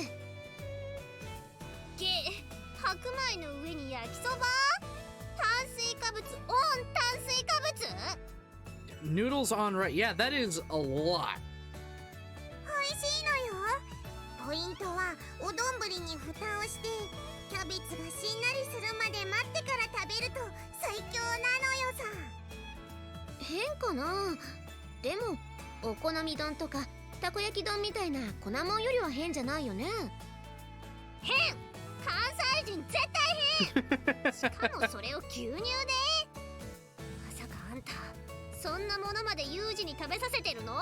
Speaker 3: 白米の上に焼きそば？炭水化物オン炭水化物？
Speaker 2: Noodles on right. Yeah, that is a lot.
Speaker 7: 美味しいのよ。ポイントはお丼に蓋をして、キャベツがしんなりするまで待ってから食べると最強なのよさ。
Speaker 1: 変かな。でもお好み丼とかたこ焼き丼みたいな粉もんよりは変じゃないよね。
Speaker 3: 変！関西人絶対変！しかもそれを牛乳で？まさかあんたそんなものまで有事に食べさせてるの？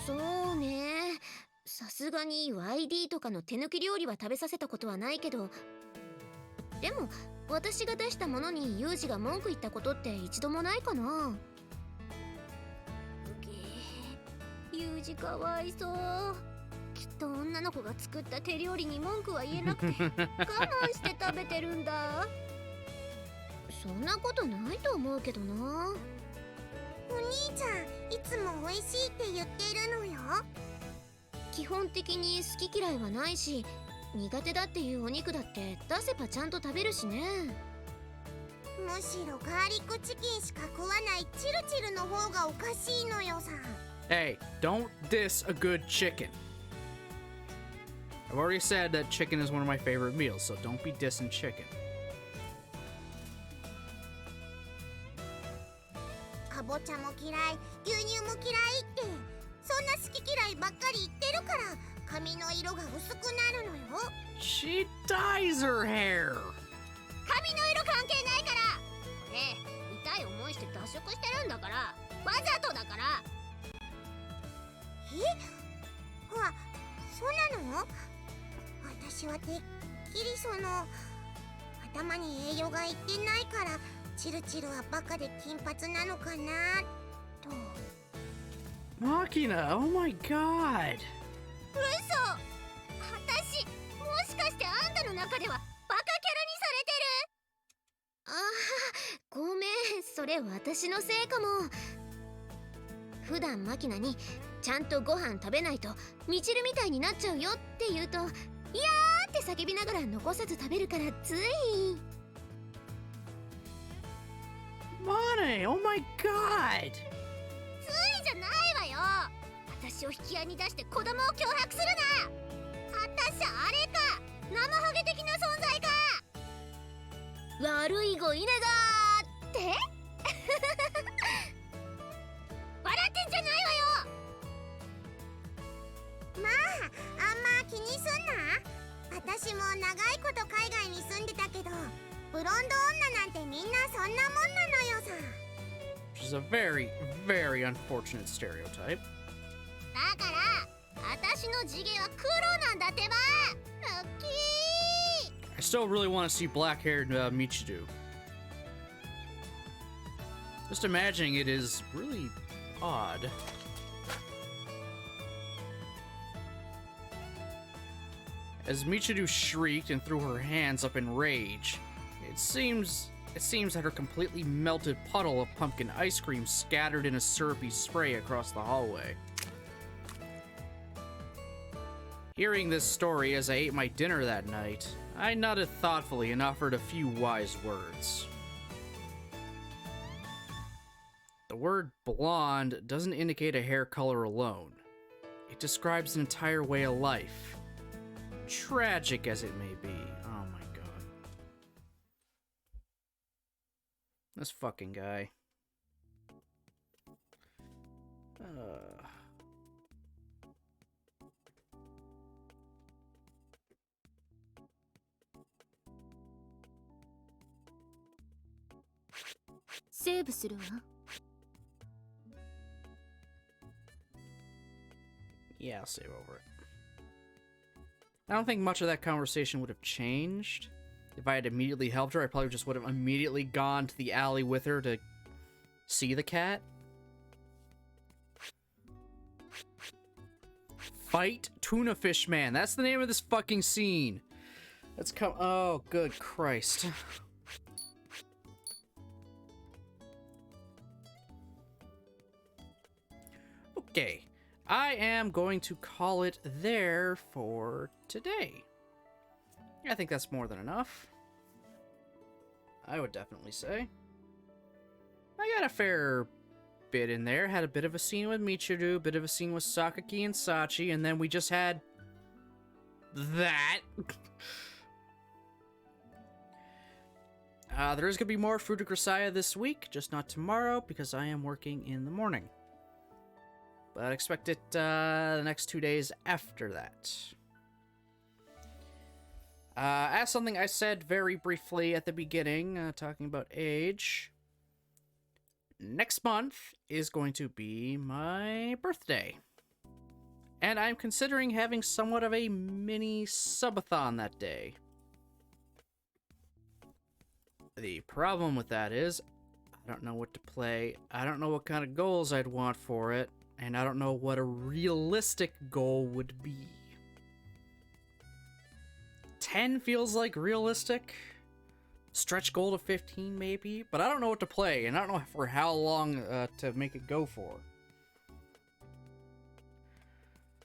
Speaker 1: そうね。さすがに YD とかの手抜き料理は食べさせたことはないけど、でも私が出したものにユージが文句言ったことって一度もないかな。
Speaker 3: 有事かわいそう。きっと女の子が作った手料理に文句は言えなくて我慢して食べてるんだ。
Speaker 1: そんなことないと思うけどな。
Speaker 7: お兄ちゃんいつも美味しいって言ってるのよ。
Speaker 1: 基本的に好き嫌いはないし、苦手だっていうお肉だって出せばちゃんと食べるしね。
Speaker 7: むしろガーリックチキンしか食わないチルチルの方がおかしいのよさ。
Speaker 2: Hey, don't diss a good chicken. I've already said that chicken is one of my favorite meals, so don't be dissing chicken.
Speaker 7: かぼちゃも嫌い、牛乳も嫌いって、そんな好き嫌いばっかり言ってるから髪の色が薄くなるのよ。
Speaker 2: She dyes her hair.
Speaker 3: 髪の色関係ないから。これ痛い思いして脱色してるんだから、わざとだから。
Speaker 7: そうなの？私はてっきりその頭に栄養がいってないからチルチルはバカで金髪なのかなと。
Speaker 2: Machina, oh my god.
Speaker 3: 嘘。私もしかしてあんたの中ではバカキャラにされてる？
Speaker 1: ああ、ごめん、それ私のせいかも。普段マキナにちゃんとご飯食べないとミチルみたいになっちゃうよって言うと、いやーって叫びながら残さず食べるからつい。
Speaker 2: Money, oh my god.
Speaker 3: ついじゃないわよ。私を引き合いに出して子供を脅迫するな。私あれか、生ハゲ的な存在か。
Speaker 1: 悪い子稲がーって
Speaker 3: 笑ってんじゃないわよ。
Speaker 7: まああんま気にすんな。私も長いこと海外に住んでたけど、ブロンド女なんてみんなそんなもんなのよさ。
Speaker 2: Which is a very, very unfortunate stereotype.
Speaker 3: だから私の地毛は黒なんだってば。ラッキー。
Speaker 2: I still really want to see black-haired Michiru. Just imagining it is really odd. As Michiru shrieked and threw her hands up in rage, it seems that her completely melted puddle of pumpkin ice cream scattered in a syrupy spray across the hallway. Hearing this story as I ate my dinner that night, I nodded thoughtfully and offered a few wise words. The word blonde doesn't indicate a hair color alone. It describes an entire way of life. Tragic as it may be. Oh my god. This fucking guy. Uh...
Speaker 3: セーブするわ。
Speaker 2: Yeah, I'll save over it. I don't think much of that conversation would have changed. If I had immediately helped her, I probably just would have immediately gone to the alley with her to see the cat. Fight Tuna Fish Man. That's the name of this fucking scene. Let's come. Oh, good Christ. Okay. I am going to call it there for today. I think that's more than enough. I would definitely say. I got a fair bit in there. Had a bit of a scene with Michiru, a bit of a scene with Sakaki and Sachi, and then we just had that. There is going to be more Fruit of Grisaia this week, just not tomorrow, because I am working in the morning. But expect it the next 2 days after that. As something I said very briefly at the beginning, talking about age, next month is going to be my birthday. And I'm considering having somewhat of a mini subathon that day. The problem with that is, I don't know what to play, I don't know what kind of goals I'd want for it, and I don't know what a realistic goal would be. 10 feels like realistic. Stretch goal to 15 maybe, but I don't know what to play, and I don't know for how long to make it go for.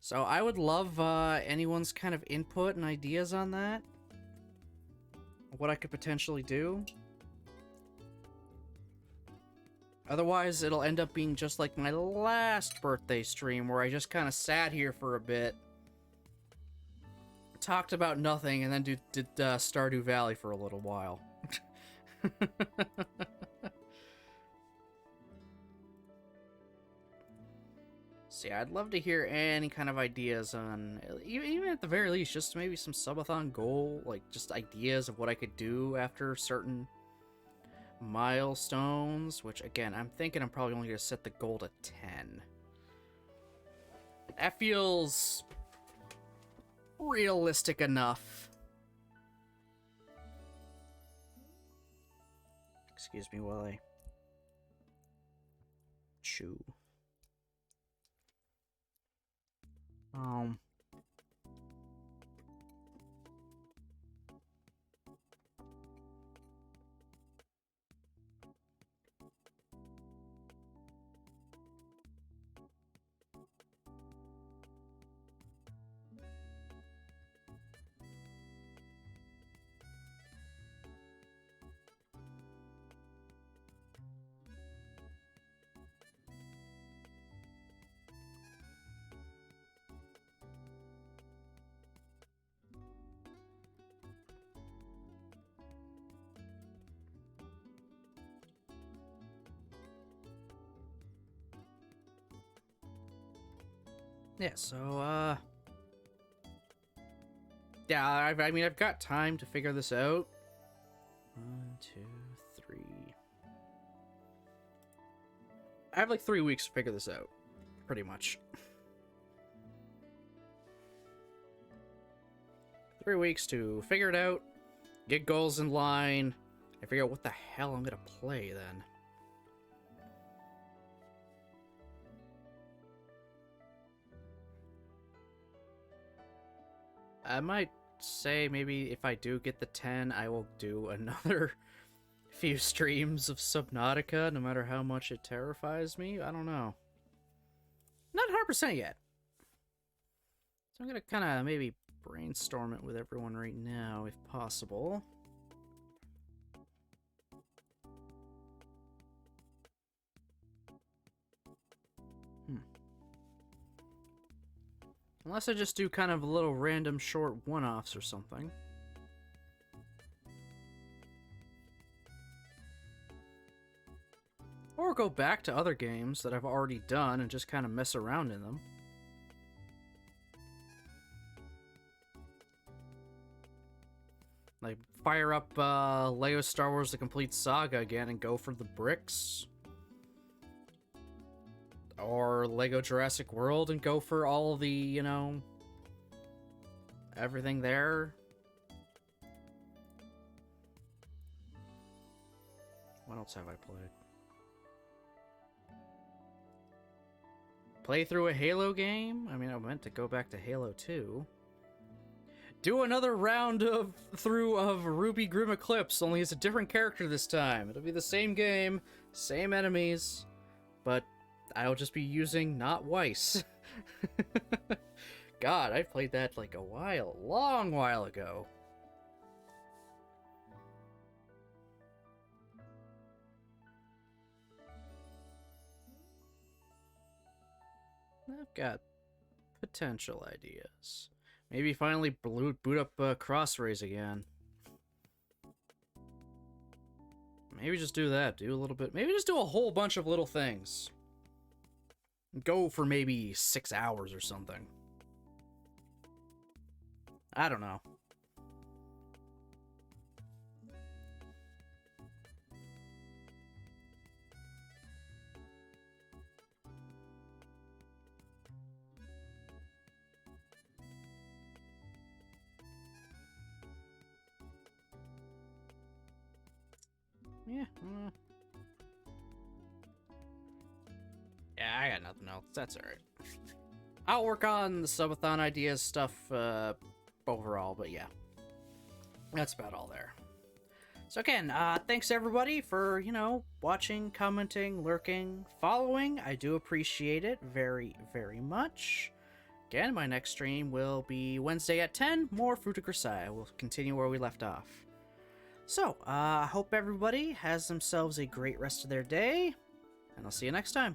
Speaker 2: So I would love anyone's kind of input and ideas on that. What I could potentially do. Otherwise, it'll end up being just like my last birthday stream, where I just kind of sat here for a bit, talked about nothing, and then did Stardew Valley for a little while. See, I'd love to hear any kind of ideas on, even at the very least, just maybe some subathon goal, like just ideas of what I could do after certain milestones, which again, I'm thinking I'm probably only going to set the goal to 10. That feels realistic enough. Excuse me while I chew. Yeah, so, yeah, I mean, I've got time to figure this out. 1, 2, 3. I have like 3 weeks to figure this out, pretty much. 3 weeks to figure it out, get goals in line, and figure out what the hell I'm gonna play then. I might say maybe if I do get the 10, I will do another few streams of Subnautica, no matter how much it terrifies me. I don't know. Not 100% yet. So I'm gonna kind of maybe brainstorm it with everyone right now, if possible. Unless I just do kind of little random short one-offs or something. Or go back to other games that I've already done and just kind of mess around in them. Like, fire up Lego Star Wars The Complete Saga again and go for the bricks. Or Lego Jurassic World and go for all the, you know, everything there. What else have I played? Play through a Halo game? I mean, I meant to go back to Halo 2. Do another round of Ruby Grim Eclipse, only it's a different character this time. It'll be the same game, same enemies, but I'll just be using not Weiss. God, I played that like a long while ago. I've got potential ideas. Maybe finally boot up Crossrays again. Maybe just do that. Do a little bit. Maybe just do a whole bunch of little things. Go for maybe 6 hours or something. I don't know. Yeah. Yeah, I got nothing else. That's alright. I'll work on the subathon ideas stuff overall, but yeah. That's about all there. So again, thanks everybody for, you know, watching, commenting, lurking, following. I do appreciate it very, very much. Again, my next stream will be Wednesday at 10. More Fruit of Grisaia. We'll continue where we left off. So, I hope everybody has themselves a great rest of their day, and I'll see you next time.